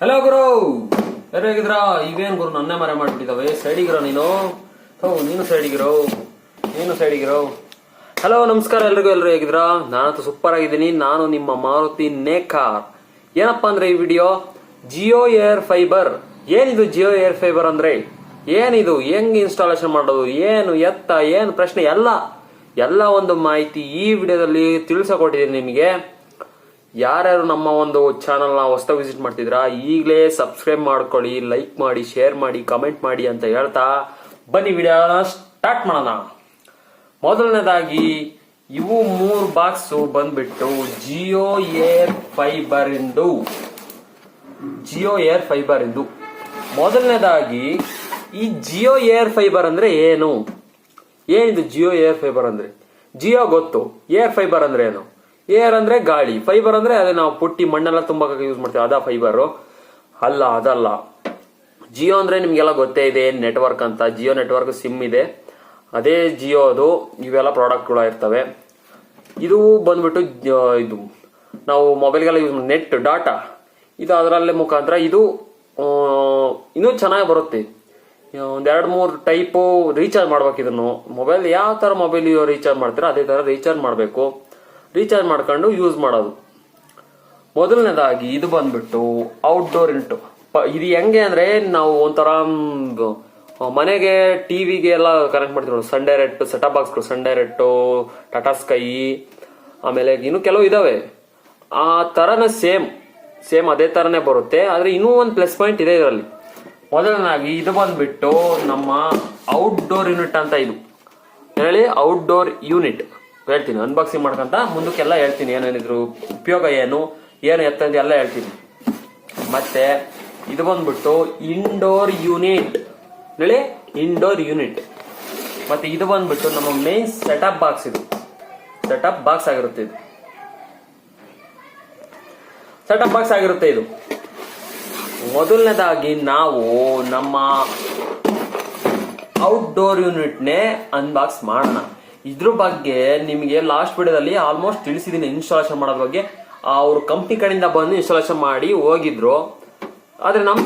Hello ಗುರು, ಯಾರು ಹೇಗಿದ್ರ? ಇವೇನ್ ಗುರು ನನ್ನೇ ಮರೆ ಮಾಡ್ಬಿಟ್ಟಿದ್ದಾವೆ. ಸೈಡಿಗಿರೋ ನೀನು. ನೀನು ಸೈಡಿಗಿರೋ. ಹಲೋ, ನಮಸ್ಕಾರ ಎಲ್ರಿಗೂ. ಎಲ್ಲರೂ ಹೇಗಿದ್ರ? ನಾನಂತೂ ಸೂಪರ್ ಆಗಿದ್ದೀನಿ. ನಾನು ನಿಮ್ಮ ಮಾರುತಿ ನೇಕಾರ್. ಏನಪ್ಪಾ ಅಂದ್ರೆ ಈ ವಿಡಿಯೋ ಜಿಯೋ ಏರ್ ಫೈಬರ್. ಏನಿದು ಜಿಯೋ ಏರ್ ಫೈಬರ್ ಅಂದ್ರೆ ಏನಿದು, ಹೆಂಗ್ ಇನ್ಸ್ಟಾಲೇಷನ್ ಮಾಡೋದು, ಏನು ಪ್ರಶ್ನೆ, ಎಲ್ಲ ಒಂದು ಮಾಹಿತಿ ಈ ವಿಡಿಯೋದಲ್ಲಿ ತಿಳಿಸಕೊಟ್ಟಿದ್ದೀನಿ ನಿಮಗೆ. ಯಾರ್ಯಾರು ನಮ್ಮ ಒಂದು ಚಾನಲ್ನ ಹೊಸದಾಗಿ ವಿಸಿಟ್ ಮಾಡ್ತಿದ್ರಾ, ಈಗಲೇ ಸಬ್ಸ್ಕ್ರೈಬ್ ಮಾಡ್ಕೊಳ್ಳಿ, ಲೈಕ್ ಮಾಡಿ, ಶೇರ್ ಮಾಡಿ, ಕಮೆಂಟ್ ಮಾಡಿ ಅಂತ ಹೇಳ್ತಾ ಬನ್ನಿ ವಿಡಿಯೋನ ಸ್ಟಾರ್ಟ್ ಮಾಡೋಣ. ಮೊದಲನೇದಾಗಿ ಇವು 3 ಬಾಕ್ಸ್ ಬಂದ್ಬಿಟ್ಟು ಜಿಯೋ ಏರ್ ಫೈಬರ್ ಇಂದು. ಮೊದಲನೇದಾಗಿ ಈ ಜಿಯೋ ಏರ್ ಫೈಬರ್ ಅಂದ್ರೆ ಏನಿದು ಜಿಯೋ ಏರ್ ಫೈಬರ್ ಅಂದ್ರೆ? ಜಿಯೋ ಗೊತ್ತು, ಏರ್ ಫೈಬರ್ ಅಂದ್ರೆ ಏನು? ಏರ್ ಅಂದ್ರೆ ಗಾಳಿ, ಫೈಬರ್ ಅಂದ್ರೆ ಅದೇ ನಾವು ಪುಟ್ಟಿ ಮಣ್ಣೆಲ್ಲ ತುಂಬಾ ಯೂಸ್ ಮಾಡ್ತೀವಿ, ಅದಾ ಫೈಬರ್. ಅದಲ್ಲ. ಜಿಯೋ ಅಂದ್ರೆ ನಿಮ್ಗೆಲ್ಲ ಗೊತ್ತೇ ಇದೆ, ನೆಟ್ವರ್ಕ್ ಅಂತ. ಜಿಯೋ ನೆಟ್ವರ್ಕ್ ಸಿಮ್ ಇದೆ, ಅದೇ ಜಿಯೋ ಅದು. ಇವೆಲ್ಲ ಪ್ರಾಡಕ್ಟ್ಗಳು ಇರ್ತವೆ. ಇದು ಬಂದ್ಬಿಟ್ಟು ಇದು ನಾವು ಮೊಬೈಲ್ಗೆಲ್ಲ ಯೂಸ್ ನೆಟ್ ಡಾಟಾ, ಇದು ಅದರಲ್ಲೇ ಮುಖಾಂತರ ಇದು ಇನ್ನೂ ಚೆನ್ನಾಗಿ ಬರುತ್ತೆ. ಒಂದ್ 2-3 ಟೈಪು ರೀಚಾರ್ಜ್ ಮಾಡ್ಬೇಕು. ಇದನ್ನು ಮೊಬೈಲ್ ಯಾವ ತರ ಮೊಬೈಲ್ ರೀಚಾರ್ಜ್ ಮಾಡ್ತೀರಾ ಅದೇ ತರ ರೀಚಾರ್ಜ್ ಮಾಡಬೇಕು. ರೀಚಾರ್ಜ್ ಮಾಡ್ಕೊಂಡು ಯೂಸ್ ಮಾಡೋದು. ಮೊದಲನೇದಾಗಿ ಇದು ಬಂದ್ಬಿಟ್ಟು ಔಟ್ಡೋರ್ ಇಂಟು. ಇದು ಹೆಂಗೆ ಅಂದ್ರೆ, ನಾವು ಒಂಥರ ಮನೆಗೆ ಟಿವಿಗೆ ಎಲ್ಲ ಕನೆಕ್ಟ್ ಮಾಡ್ತೀವಿ. ಸನ್ ಡೈರೆಕ್ಟ್ ಸೆಟಪ್ ಬಾಕ್ಸ್ಗಳು, ಸನ್ ಡೈರೆಕ್ಟ್, ಟಾಟಾ ಸ್ಕೈ, ಆಮೇಲೆ ಇನ್ನು ಕೆಲವು ಇದಾವೆ. ಆ ತರನ ಸೇಮ್ ಅದೇ ತರನೇ ಬರುತ್ತೆ. ಆದ್ರೆ ಇನ್ನೂ ಒಂದು ಪ್ಲಸ್ ಪಾಯಿಂಟ್ ಇದೆ ಇದರಲ್ಲಿ. ಮೊದಲನಾಗಿ ಇದು ಬಂದ್ಬಿಟ್ಟು ನಮ್ಮ ಔಟ್ಡೋರ್ ಯೂನಿಟ್ ಅಂತ. ಇದು ಹೇಳಿ, ಔಟ್ಡೋರ್ ಯೂನಿಟ್ ಹೇಳ್ತೀನಿ. ಅನ್ಬಾಕ್ಸಿಂಗ್ ಮಾಡ್ಕಂತ ಮುಂದಕ್ಕೆಲ್ಲ ಹೇಳ್ತೀನಿ, ಏನೇನಿದ್ರು ಉಪಯೋಗ ಏನು ಎತ್ತ ಎಲ್ಲ ಹೇಳ್ತೀನಿ. ಮತ್ತೆ ಇದು ಬಂದ್ಬಿಟ್ಟು ಇಂಡೋರ್ ಯೂನಿಟ್ ಹೇಳಿ, ಇಂಡೋರ್ ಯೂನಿಟ್. ಮತ್ತೆ ಇದು ಬಂದ್ಬಿಟ್ಟು ನಮ್ಮ ಮೇನ್ ಸೆಟಪ್ ಬಾಕ್ಸ್. ಇದು ಸೆಟಪ್ ಬಾಕ್ಸ್ ಆಗಿರುತ್ತೆ. ಇದು ಮೊದಲನೇದಾಗಿ ನಾವು ನಮ್ಮ ಔಟ್ಡೋರ್ ಯೂನಿಟ್ನೇ ಅನ್ಬಾಕ್ಸ್ ಮಾಡೋಣ. ಇದ್ರ ಬಗ್ಗೆ ನಿಮಗೆ ಲಾಸ್ಟ್ ವಿಡಿಯೋದಲ್ಲಿ ಆಲ್ಮೋಸ್ಟ್ ತಿಳಿಸಿದೀನಿ. ಇನ್ಸ್ಟಾಲೇಷನ್ ಮಾಡೋದ್ರ ಬಗ್ಗೆ ಅವ್ರು ಕಂಪ್ನಿ ಕಡೆಯಿಂದ ಬಂದು ಇನ್ಸ್ಟಾಲೇಷನ್ ಮಾಡಿ ಹೋಗಿದ್ರು. ಆದ್ರೆ ನಮ್ಮ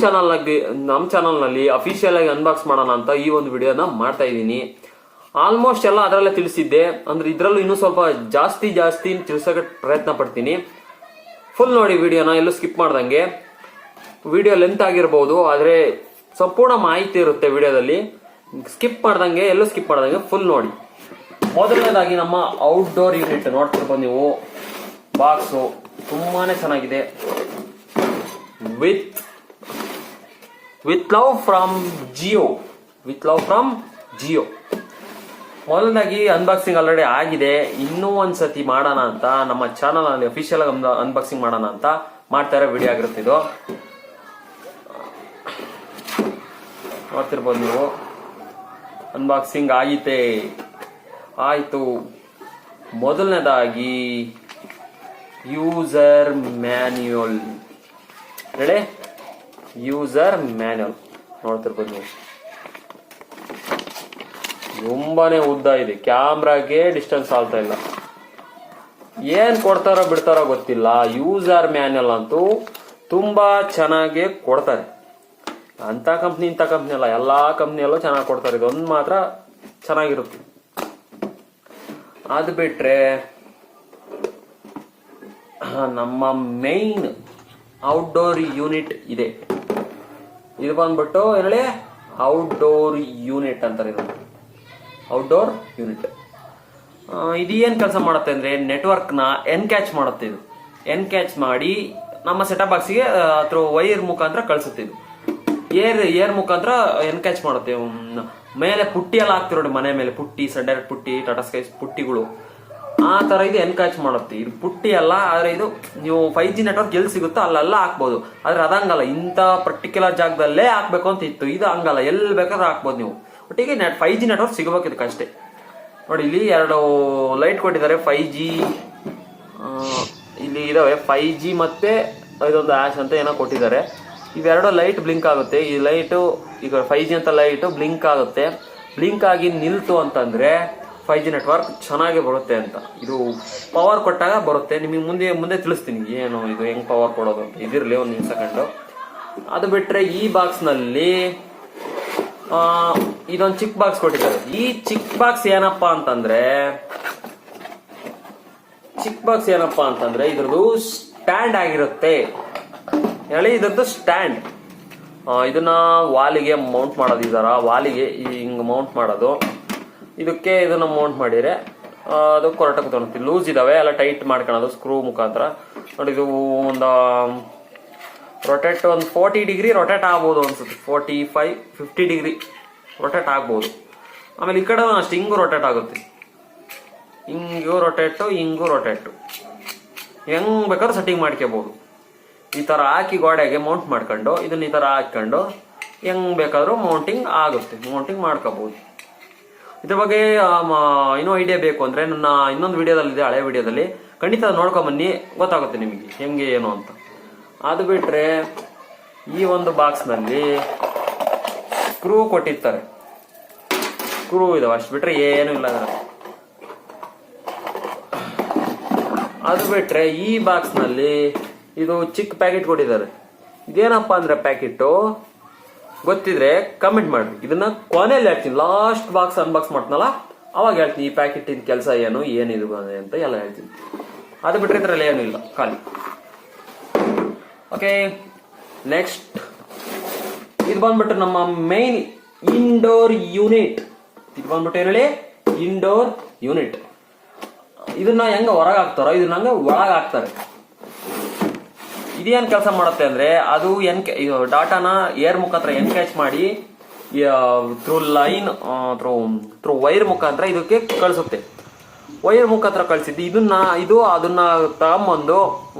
ಚಾನಲ್ನಲ್ಲಿ ಅಫಿಷಿಯಲ್ ಆಗಿ ಅನ್ಬಾಕ್ಸ್ ಮಾಡೋಣ ಅಂತ ಈ ಒಂದು ವಿಡಿಯೋನ ಮಾಡ್ತಾ ಇದ್ದೀನಿ. ಆಲ್ಮೋಸ್ಟ್ ಎಲ್ಲ ಅದರಲ್ಲೇ ತಿಳಿಸಿದ್ದೆ. ಅಂದ್ರೆ ಇದ್ರಲ್ಲೂ ಇನ್ನೂ ಸ್ವಲ್ಪ ಜಾಸ್ತಿ ತಿಳಿಸೋಕೆ ಪ್ರಯತ್ನ ಪಡ್ತೀನಿ. ಫುಲ್ ನೋಡಿ ವಿಡಿಯೋನ, ಎಲ್ಲೂ ಸ್ಕಿಪ್ ಮಾಡ್ದಂಗೆ. ವಿಡಿಯೋ ಲೆಂತ್ ಆಗಿರ್ಬೋದು, ಆದ್ರೆ ಸಂಪೂರ್ಣ ಮಾಹಿತಿ ಇರುತ್ತೆ ವಿಡಿಯೋದಲ್ಲಿ. ಎಲ್ಲೂ ಸ್ಕಿಪ್ ಮಾಡ್ದಂಗೆ ಫುಲ್ ನೋಡಿ. ಮೊದಲನೇದಾಗಿ ನಮ್ಮ ಔಟ್ಡೋರ್ ಯೂನಿಟ್ ನೋಡ್ತಿರ್ಬೋದು ನೀವು. ಬಾಕ್ಸು ತುಂಬಾನೇ ಚೆನ್ನಾಗಿದೆ. With love from Jio. ಮೊದಲನೇದಾಗಿ ಅನ್ಬಾಕ್ಸಿಂಗ್ ಆಲ್ರೆಡಿ ಆಗಿದೆ. ಇನ್ನೂ ಒಂದ್ಸತಿ ಮಾಡೋಣ ಅಂತ ನಮ್ಮ ಚಾನಲ್ ಅಲ್ಲಿ ಅಫಿಷಿಯಲ್ ಆಗಿ ಅನ್ಬಾಕ್ಸಿಂಗ್ ಮಾಡೋಣ ಅಂತ ಮಾಡ್ತಾ ಇರೋ ವಿಡಿಯೋ ಆಗಿರುತ್ತೆ ಇದು. ನೋಡ್ತಿರ್ಬೋದು ನೀವು. ಅನ್ಬಾಕ್ಸಿಂಗ್ ಆಯ್ತು. ಮೊದಲನೇದಾಗಿ ಯೂಸರ್ ಮ್ಯಾನ್ಯುಯಲ್ ನೋಡ್ತಿರ್ಬೋದು ನೀವು. ತುಂಬಾನೇ ಉದ್ದ ಇದೆ, ಕ್ಯಾಮ್ರಾಗೆ ಡಿಸ್ಟೆನ್ಸ್ ಆಗ್ತಾ ಇಲ್ಲ. ಏನ್ ಕೊಡ್ತಾರೋ ಬಿಡ್ತಾರೋ ಗೊತ್ತಿಲ್ಲ. ಯೂಸರ್ ಮ್ಯಾನ್ಯುಯಲ್ ಅಂತೂ ತುಂಬಾ ಚೆನ್ನಾಗಿ ಕೊಡ್ತಾರೆ. ಅಂತ ಕಂಪ್ನಿ ಇಂಥ ಕಂಪ್ನಿ ಅಲ್ಲ, ಎಲ್ಲಾ ಕಂಪ್ನಿಯಲ್ಲೂ ಚೆನ್ನಾಗಿ ಕೊಡ್ತಾರೆ. ಇದೊಂದು ಮಾತ್ರ ಚೆನ್ನಾಗಿರುತ್ತೆ. ಅದು ಬಿಟ್ರೆ ನಮ್ಮ ಮೈನ್ ಔಟ್ಡೋರ್ ಯೂನಿಟ್ ಇದೆ. ಇದು ಬಂದ್ಬಿಟ್ಟು ಹೇಳಿ ಔಟ್ಡೋರ್ ಯೂನಿಟ್ ಅಂತಾರೆ. ಔಟ್ಡೋರ್ ಯೂನಿಟ್ ಇದು ಏನ್ ಕೆಲಸ ಮಾಡುತ್ತೆ ಅಂದ್ರೆ, ನೆಟ್ವರ್ಕ್ ನ ಎನ್ಕ್ಯಾಚ್ ಮಾಡುತ್ತೆ. ಇದು ಎನ್ಕ್ಯಾಚ್ ಮಾಡಿ ನಮ್ಮ ಸೆಟಪ್ ಬಾಕ್ಸ್ಗೆ ಅಥವಾ ವೈರ್ ಮುಖಾಂತರ ಕಳಿಸುತ್ತೆ. ಇದು ಏರ್ ಮುಖಾಂತರ ಎನ್ಕ್ಯಾಚ್ ಮಾಡುತ್ತೆ. ಮೇಲೆ ಪುಟ್ಟಿ ಎಲ್ಲ ಹಾಕ್ತಿರೋ ಮನೆ ಮೇಲೆ, ಪುಟ್ಟಿ, ಸನ್ ಡೈರೆಕ್ಟ್ ಪುಟ್ಟಿ, ಟಾಟಾ ಸ್ಕೈ ಪುಟ್ಟಿಗಳು, ಆ ತರ ಇದು ಎನ್ಕ್ಯಾಚ್ ಮಾಡುತ್ತೆ. ಇದು ಪುಟ್ಟಿ ಅಲ್ಲ, ಆದ್ರೆ ಇದು ನೀವು 5G ನೆಟ್ವರ್ಕ್ ಎಲ್ಲಿ ಸಿಗುತ್ತೋ ಅಲ್ಲೆಲ್ಲ ಹಾಕ್ಬೋದು. ಆದ್ರೆ ಅದಂಗಲ್ಲ, ಇಂಥ ಪರ್ಟಿಕ್ಯುಲರ್ ಜಾಗದಲ್ಲೇ ಹಾಕ್ಬೇಕು ಅಂತ ಇತ್ತು. ಇದು ಹಂಗಲ್ಲ, ಎಲ್ಲಿ ಬೇಕಾದ್ರೂ ಹಾಕ್ಬೋದು ನೀವು. ಒಟ್ಟಿಗೆ 5G ನೆಟ್ವರ್ಕ್ ಸಿಗಬೇಕು ಇದಕ್ಕಷ್ಟೇ. ನೋಡಿ, ಇಲ್ಲಿ 2 ಲೈಟ್ ಕೊಟ್ಟಿದ್ದಾರೆ. 5G ಇಲ್ಲಿ ಇದಾವೆ. 5G ಮತ್ತೆ ಇದೊಂದು ಆಶ್ ಅಂತ ಏನೋ ಕೊಟ್ಟಿದ್ದಾರೆ. ಇವೆರಡು ಲೈಟ್ ಬ್ಲಿಂಕ್ ಆಗುತ್ತೆ. ಈ ಲೈಟು ಈಗ 5G ಅಂತ ಲೈಟ್ ಬ್ಲಿಂಕ್ ಆಗುತ್ತೆ. ಬ್ಲಿಂಕ್ ಆಗಿ ನಿಲ್ತು ಅಂತಂದ್ರೆ 5G ನೆಟ್ವರ್ಕ್ ಚೆನ್ನಾಗಿ ಬರುತ್ತೆ ಅಂತ. ಇದು ಪವರ್ ಕೊಟ್ಟಾಗ ಬರುತ್ತೆ. ನಿಮಗೆ ಮುಂದೆ ತಿಳಿಸ್ತೀನಿ ಏನು ಇದು ಹೆಂಗ್ ಪವರ್ ಕೊಡೋದು ಅಂತ. ಇದಿರ್ಲಿ ಒಂದು ಸೆಕೆಂಡ್. ಅದು ಬಿಟ್ರೆ ಈ ಬಾಕ್ಸ್ ನಲ್ಲಿ ಇದೊಂದು ಚಿಕ್ಕ ಬಾಕ್ಸ್ ಕೊಟ್ಟಿದ್ದಾರೆ. ಈ ಚಿಕ್ಕ ಬಾಕ್ಸ್ ಏನಪ್ಪಾ ಅಂತಂದ್ರೆ ಇದ್ರದ್ದು ಸ್ಟ್ಯಾಂಡ್ ಆಗಿರುತ್ತೆ. ಹೇಳಿ, ಇದ್ರದ್ದು ಸ್ಟ್ಯಾಂಡ್. ಇದನ್ನ ವಾಲಿಗೆ ಮೌಂಟ್ ಮಾಡೋದಿದಾರ, ವಾಲಿಗೆ ಹಿಂಗ್ ಮೌಂಟ್ ಮಾಡೋದು. ಇದಕ್ಕೆ ಇದನ್ನ ಮೌಂಟ್ ಮಾಡಿದ್ರೆ ಅದು ಕೊರಟಕ್ಕೆ ತೊಗೊಳುತ್ತೆ. ಲೂಸ್ ಇದಾವೆ, ಎಲ್ಲ ಟೈಟ್ ಮಾಡ್ಕೊಳ್ಳೋದು ಸ್ಕ್ರೂ ಮುಖಾಂತರ. ನೋಡಿ, ಇದು ಒಂದು ರೊಟೇಟ್ ಒಂದು 40 ಡಿಗ್ರಿ ರೊಟೇಟ್ ಆಗ್ಬೋದು ಅನ್ಸುತ್ತೆ. 45-50 ಡಿಗ್ರಿ ರೊಟೇಟ್ ಆಗ್ಬೋದು. ಆಮೇಲೆ ಈ ಕಡೆ ಅಷ್ಟು ಹಿಂಗೂ ರೊಟೇಟ್ ಆಗುತ್ತೆ, ಹಿಂಗೂ ರೊಟೇಟು, ಹಿಂಗೂ ರೊಟೇಟು. ಹೆಂಗ್ ಬೇಕಾದ್ರೂ ಸೆಟ್ಟಿಂಗ್ ಮಾಡ್ಕೋಬಹುದು. ಈ ತರ ಹಾಕಿ ಗೋಡೆಗೆ ಮೌಂಟ್ ಮಾಡ್ಕೊಂಡು ಇದನ್ನ ಈ ತರ ಹಾಕೊಂಡು ಹೆಂಗ್ ಬೇಕಾದ್ರೂ ಮೌಂಟಿಂಗ್ ಆಗುತ್ತೆ, ಮೌಂಟಿಂಗ್ ಮಾಡ್ಕೋಬಹುದು. ಇದ್ರ ಬಗ್ಗೆ ಇನ್ನೂ ಐಡಿಯಾ ಬೇಕು ಅಂದ್ರೆ ನನ್ನ ಇನ್ನೊಂದು ವಿಡಿಯೋದಲ್ಲಿದೆ, ಹಳೆ ವಿಡಿಯೋದಲ್ಲಿ, ಖಂಡಿತ ನೋಡ್ಕೊಂಬನ್ನಿ, ಗೊತ್ತಾಗುತ್ತೆ ನಿಮಗೆ ಹೆಂಗೆ ಏನು ಅಂತ. ಅದು ಬಿಟ್ರೆ ಈ ಒಂದು ಬಾಕ್ಸ್ ನಲ್ಲಿ ಸ್ಕ್ರೂ ಕೊಟ್ಟಿರ್ತಾರೆ, ಸ್ಕ್ರೂ ಇದಾವೆ, ಅಷ್ಟು ಬಿಟ್ರೆ ಏನು ಇಲ್ಲ ಅದರಲ್ಲಿ. ಅದು ಬಿಟ್ರೆ ಈ ಬಾಕ್ಸ್ ನಲ್ಲಿ ಇದು ಚಿಕ್ಕ ಪ್ಯಾಕೆಟ್ ಕೊಟ್ಟಿದ್ದಾರೆ. ಇದೇನಪ್ಪಾ ಅಂದ್ರೆ ಪ್ಯಾಕೆಟ್ ಗೊತ್ತಿದ್ರೆ ಕಮೆಂಟ್ ಮಾಡ್ರಿ. ಇದನ್ನ ಕೊನೆಯಲ್ಲಿ ಹೇಳ್ತೀನಿ, ಲಾಸ್ಟ್ ಬಾಕ್ಸ್ ಅನ್ಬಾಕ್ಸ್ ಮಾಡ್ತೀನಲ್ಲ ಅವಾಗ ಹೇಳ್ತೀನಿ ಈ ಪ್ಯಾಕೆಟ್ ಇನ್ ಕೆಲಸ ಏನು, ಏನಿದು ಅಂತ ಎಲ್ಲ ಹೇಳ್ತೀನಿ. ಅದು ಬಿಟ್ರೆ ಇದ್ರಲ್ಲಿ ಏನು ಇಲ್ಲ, ಖಾಲಿ. ಓಕೆ, ನೆಕ್ಸ್ಟ್ ಇದು ಬಂದ್ಬಿಟ್ಟು ನಮ್ಮ ಮೈನ್ ಇಂಡೋರ್ ಯೂನಿಟ್. ಇದು ಬಂದ್ಬಿಟ್ಟು ಏನೇಳಿ, ಇಂಡೋರ್ ಯೂನಿಟ್. ಇದನ್ನ ಹೆಂಗ ಹೊರಗೆ ಹಾಕ್ತಾರೋ ಇದನ್ನ ಹಂಗ ಒಳಗೆ ಹಾಕ್ತಾರೆ. ಇದೇನ್ ಕೆಲಸ ಮಾಡುತ್ತೆ ಅಂದ್ರೆ ಅದು ಡಾಟಾನ ಏರ್ ಮುಖಾಂತರ ಎನ್ಕ್ಯಾಚ್ ಮಾಡಿ ಥ್ರೂ ಲೈನ್ ಥ್ರೂ ವೈರ್ ಮುಖಾಂತರ ಇದಕ್ಕೆ ಕಳಿಸುತ್ತೆ. ವೈರ್ ಮುಖಾಂತರ ಕಳಿಸಿದ್ದು ಅದನ್ನ ತಗೊಂಬಂದು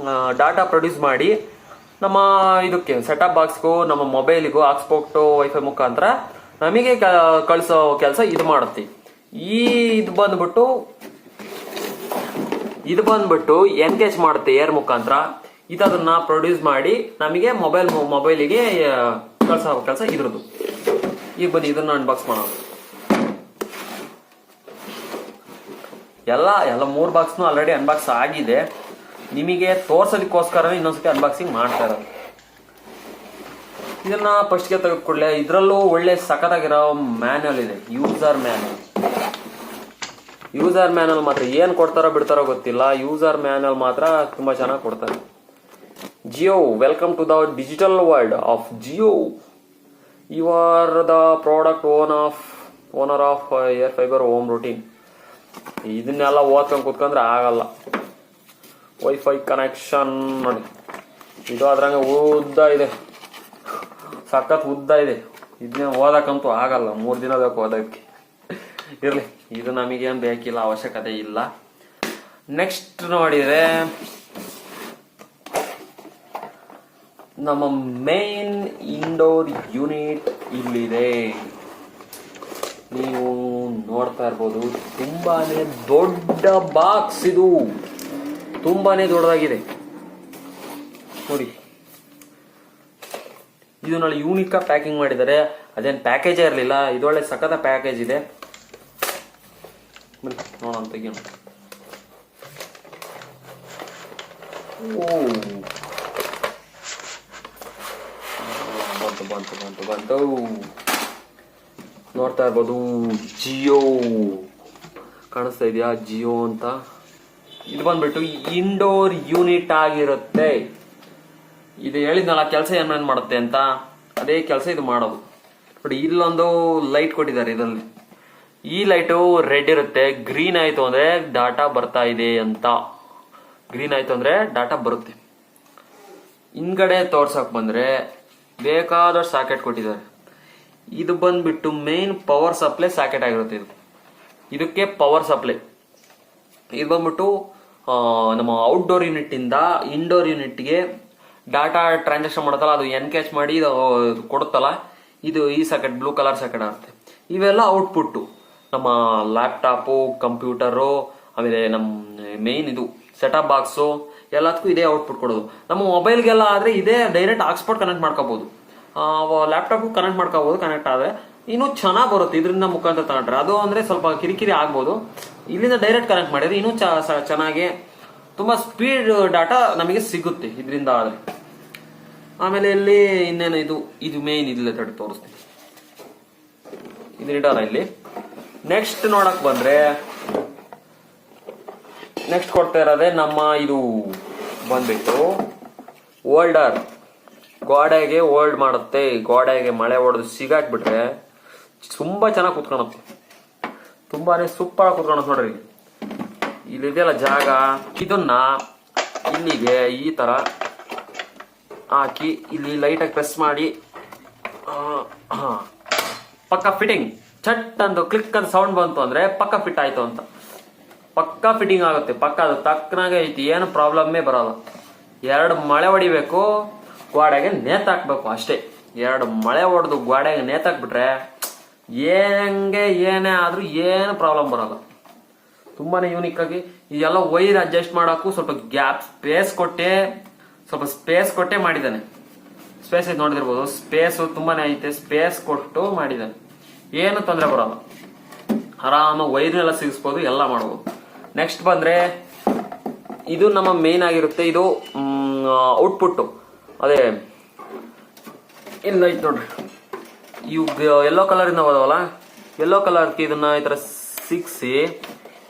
ಡಾಟಾ ಪ್ರೊಡ್ಯೂಸ್ ಮಾಡಿ ನಮ್ಮ ಇದಕ್ಕೆ ಸೆಟಪ್ ಬಾಕ್ಸ್ಗೂ ನಮ್ಮ ಮೊಬೈಲಿಗೂ ಹಾಕ್ಸ್ಬಿಟ್ಟು ವೈಫೈ ಮುಖಾಂತರ ನಮಗೆ ಕಳಿಸೋ ಕೆಲಸ ಇದು ಮಾಡುತ್ತೆ. ಇದು ಬಂದ್ಬಿಟ್ಟು ಎನ್ಗೇಜ್ ಮಾಡುತ್ತೆ ಏರ್ ಮುಖಾಂತರ. ಇದನ್ನ ಪ್ರೊಡ್ಯೂಸ್ ಮಾಡಿ ನಮಗೆ ಮೊಬೈಲಿಗೆ ಕಳ್ಸೋ ಕೆಲಸ ಇದ್ರದ್ದು. ಈಗ ಬನ್ನಿ ಇದನ್ನ ಅನ್ಬಾಕ್ಸ್ ಮಾಡೋಣ. ಎಲ್ಲ 3 ಬಾಕ್ಸ್ನು ಆಲ್ರೆಡಿ ಅನ್ಬಾಕ್ಸ್ ಆಗಿದೆ. ನಿಮಗೆ ತೋರ್ಸೋದಕ್ಕೋಸ್ಕರ ಇನ್ನೊಂದ್ಸತಿ ಅನ್ಬಾಕ್ಸಿಂಗ್ ಮಾಡ್ತಾ ಇರೋದು. ಇದನ್ನ ಫಸ್ಟ್ಗೆ ತೆಗೆದು ಕೂಡಲೇ ಇದರಲ್ಲೂ ಒಳ್ಳೆ ಸಖತ್ತಾಗಿರೋ ಮ್ಯಾನ್ಯಲ್ ಇದೆ, ಯೂಸರ್ ಮ್ಯಾನುವಲ್ ಮಾತ್ರ ಏನ್ ಕೊಡ್ತಾರೋ ಬಿಡ್ತಾರೋ ಗೊತ್ತಿಲ್ಲ. ಯೂಸರ್ ಮ್ಯಾನುವಲ್ ಮಾತ್ರ ತುಂಬಾ ಚೆನ್ನಾಗಿ ಕೊಡ್ತಾರೆ. Jio, welcome to the digital world of Jio. You are the product owner of air fibre home routine. ಇದನ್ನೆಲ್ಲ ಓದ್ಕೊಂಡು ಕೂತ್ಕೊಂಡ್ರೆ ಆಗಲ್ಲ. ವೈಫೈ ಕನೆಕ್ಷನ್ ನೋಡಿ, ಇದು ಅದ್ರಂಗೆ ಉದ್ದ ಇದೆ, ಸಖತ್ ಉದ್ದ ಇದೆ. ಇದನ್ನೇ ಓದಕ್ಕಂತೂ ಆಗಲ್ಲ, 3 ದಿನ ಬೇಕು ಓದಕ್ಕೆ. ಇರ್ಲಿ, ಇದು ನಮಗೇನು ಬೇಕಿಲ್ಲ, ಅವಶ್ಯಕತೆ ಇಲ್ಲ. ನೆಕ್ಸ್ಟ್ ನೋಡಿದ್ರೆ ನಮ್ಮ ಮೇನ್ ಇಂಡೋರ್ ಯೂನಿಟ್ ಇಲ್ಲಿದೆ. ನೀವು ನೋಡ್ತಾ ಇರ್ಬೋದು, ತುಂಬಾನೇ ದೊಡ್ಡ ಬಾಕ್ಸ್. ಇದು ತುಂಬಾನೇ ದೊಡ್ಡದಾಗಿದೆ ನೋಡಿ. ಇದು ನಾಳೆ ಯೂನಿಕ್ ಪ್ಯಾಕಿಂಗ್ ಮಾಡಿದ್ದಾರೆ. ಅದೇನು ಪ್ಯಾಕೇಜೇ ಇರಲಿಲ್ಲ, ಇದೊಳ್ಳೆ ಸಖತ್ ಪ್ಯಾಕೇಜ್ ಇದೆ. ನೋಡೋಣ, ತೆಗಿಯೋಣ. ಬಂತು. ನೋಡ್ತಾ ಇರ್ಬೋದು, ಜಿಯೋ ಕಾಣಿಸ್ತಾ ಇದೆಯಾ, ಜಿಯೋ ಅಂತ. ಇದು ಬಂದ್ಬಿಟ್ಟು ಇಂಡೋರ್ ಯೂನಿಟ್ ಆಗಿರುತ್ತೆ. ಇದು ಹೇಳಿದ್ನಲ್ಲ ಕೆಲಸ ಏನೇನು ಮಾಡುತ್ತೆ ಅಂತ, ಅದೇ ಕೆಲಸ ಇದು ಮಾಡೋದು. ನೋಡಿ, ಇಲ್ಲೊಂದು ಲೈಟ್ ಕೊಟ್ಟಿದ್ದಾರೆ. ಇದರಲ್ಲಿ ಈ ಲೈಟು ರೆಡ್ ಇರುತ್ತೆ. ಗ್ರೀನ್ ಆಯ್ತು ಅಂದ್ರೆ ಡಾಟಾ ಬರ್ತಾ ಇದೆ ಅಂತ. ಗ್ರೀನ್ ಆಯ್ತು ಅಂದ್ರೆ ಡಾಟಾ ಬರುತ್ತೆ. ಹಿಂದ್ಗಡೆ ತೋರ್ಸಕ್ ಬಂದ್ರೆ ಬೇಕಾದಷ್ಟು ಸಾಕೆಟ್ ಕೊಟ್ಟಿದ್ದಾರೆ. ಇದು ಬಂದ್ಬಿಟ್ಟು ಮೇನ್ ಪವರ್ ಸಪ್ಲೈ ಸಾಕೆಟ್ ಆಗಿರುತ್ತೆ. ಇದಕ್ಕೆ ಪವರ್ ಸಪ್ಲೈ. ಇದು ಬಂದ್ಬಿಟ್ಟು ನಮ್ಮ ಔಟ್ಡೋರ್ ಯೂನಿಟ್ ಇಂದ ಇಂಡೋರ್ ಯೂನಿಟ್ಗೆ ಡಾಟಾ ಟ್ರಾನ್ಸಾಕ್ಷನ್ ಮಾಡುತ್ತಲ್ಲ, ಅದು ಎನ್ಕ್ಯಾಚ್ ಮಾಡಿ ಇದು ಕೊಡುತ್ತಲ್ಲ, ಇದು ಈ ಸಾಕೆಟ್ ಬ್ಲೂ ಕಲರ್ ಸಾಕೆಟ್ ಆಗುತ್ತೆ. ಇವೆಲ್ಲ ಔಟ್ಪುಟ್ಟು ನಮ್ಮ ಲ್ಯಾಪ್ಟಾಪು, ಕಂಪ್ಯೂಟರು, ಆಮೇಲೆ ನಮ್ಮ ಮೇನ್ ಇದು ಸೆಟಪ್ ಬಾಕ್ಸು, ಎಲ್ಲದಕ್ಕೂ ಇದೇ ಔಟ್ಪುಟ್ ಕೊಡೋದು. ನಮ್ಮ ಮೊಬೈಲ್ಗೆಲ್ಲ ಆದರೆ ಇದೇ ಡೈರೆಕ್ಟ್ ಹಾಟ್ಸ್ಪಾಟ್ ಕನೆಕ್ಟ್ ಮಾಡ್ಕೋಬಹುದು. ಲ್ಯಾಪ್ಟಾಪ್ಗೂ ಕನೆಕ್ಟ್ ಮಾಡ್ಕೋಬಹುದು. ಕನೆಕ್ಟ್ ಆದರೆ ಇನ್ನೂ ಚೆನ್ನಾಗಿ ಬರುತ್ತೆ ಇದರಿಂದ ಮುಖಾಂತರ ತಗೊಂಡ್ರೆ. ಅದು ಅಂದರೆ ಸ್ವಲ್ಪ ಕಿರಿಕಿರಿ ಆಗ್ಬೋದು. ಇಲ್ಲಿಂದ ಡೈರೆಕ್ಟ್ ಕನೆಕ್ಟ್ ಮಾಡಿದ್ರೆ ಇನ್ನೂ ಚೆನ್ನಾಗಿ ತುಂಬ ಸ್ಪೀಡ್ ಡಾಟಾ ನಮಗೆ ಸಿಗುತ್ತೆ ಇದರಿಂದ. ಆದರೆ ಆಮೇಲೆ ಇಲ್ಲಿ ಇನ್ನೇನು ಇದು ಮೇನ್ ಇದಿಲ್ಲ ತಡಿ ತೋರಿಸ್ತೀನಿ. ಇದು ಇಡೋಣ ಇಲ್ಲಿ. ನೆಕ್ಸ್ಟ್ ನೋಡಕ್ ಬಂದ್ರೆ ನೆಕ್ಸ್ಟ್ ಕೊಡ್ತಾ ಇರೋದೇ ನಮ್ಮ ಇದು ಬಂದ್ಬಿಟ್ಟು ಹೋಲ್ಡರ್. ಗೋಡೆಗೆ ಹೋಲ್ಡ್ ಮಾಡುತ್ತೆ. ಗೋಡೆಗೆ ಮಳೆ ಹೊಡೆದು ಸಿಗಾಕ್ಬಿಟ್ರೆ ತುಂಬಾ ಚೆನ್ನಾಗಿ ಕುತ್ಕೊಳತ್ತೆ, ತುಂಬಾನೇ ಸೂಪರ್ ಆಗಿ ಕುತ್ಕೊಳತ್ ನೋಡ್ರಿ. ಇಲ್ಲಿದೆಯಲ್ಲ ಜಾಗ, ಇದನ್ನ ಇಲ್ಲಿಗೆ ಈ ತರ ಹಾಕಿ ಇಲ್ಲಿ ಲೈಟಾಗಿ ಪ್ರೆಸ್ ಮಾಡಿ ಪಕ್ಕ ಫಿಟ್ಟಿಂಗ್ ಚಟ್ ಅಂತ ಕ್ಲಿಕ್ ಅಂತ ಸೌಂಡ್ ಬಂತು ಅಂದ್ರೆ ಪಕ್ಕ ಫಿಟ್ ಆಯ್ತು ಅಂತ. ಪಕ್ಕ ಫಿಟ್ಟಿಂಗ್ ಆಗುತ್ತೆ, ಪಕ್ಕ ಅದು ತಕ್ಕನಾಗೆ ಐತಿ, ಏನು ಪ್ರಾಬ್ಲಮ್ಮೇ ಬರಲ್ಲ. 2 ಮಳೆ ಹೊಡಿಬೇಕು, ಗೋಡೆಗೆ ನೇತಾಕ್ಬೇಕು ಅಷ್ಟೇ. 2 ಮಳೆ ಹೊಡೆದು ಗೋಡೆಗೆ ನೇತಾಕ್ಬಿಟ್ರೆ ಏನೇ ಆದ್ರೂ ಏನು ಪ್ರಾಬ್ಲಮ್ ಬರಲ್ಲ. ತುಂಬಾನೇ ಯೂನಿಕ್ ಆಗಿ ಇದೆಲ್ಲ ವೈರ್ ಅಡ್ಜಸ್ಟ್ ಮಾಡೋಕ್ಕೂ ಸ್ವಲ್ಪ ಗ್ಯಾಪ್ ಸ್ಪೇಸ್ ಕೊಟ್ಟೆ ಮಾಡಿದ್ದಾನೆ. ಸ್ಪೇಸ್ ಐತೆ ನೋಡಿದಿರ್ಬೋದು, ಸ್ಪೇಸ್ ತುಂಬಾನೇ ಐತೆ, ಸ್ಪೇಸ್ ಕೊಟ್ಟು ಮಾಡಿದ್ದಾನೆ. ಏನು ತೊಂದರೆ ಬರಲ್ಲ, ಆರಾಮಾಗಿ ವೈರ್ನೆಲ್ಲ ಸಿಗಿಸ್ಬೋದು, ಎಲ್ಲ ಮಾಡ್ಬೋದು. ನೆಕ್ಸ್ಟ್ ಬಂದ್ರೆ ಇದು ನಮ್ಮ ಮೇನ್ ಆಗಿರುತ್ತೆ. ಇದು ಔಟ್ಪುಟ್ ಅದೇ ಇಲ್ಲ ಐತೆ ನೋಡ್ರಿ. ಇವು ಯೆಲ್ಲೋ ಕಲರ್ ಇಂದ ಹೋದವಲ್ಲ, ಯೆಲ್ಲೋ ಕಲರ್ಗೆ ಇದನ್ನ ಈ ತರ ಸಿಗಿಸಿ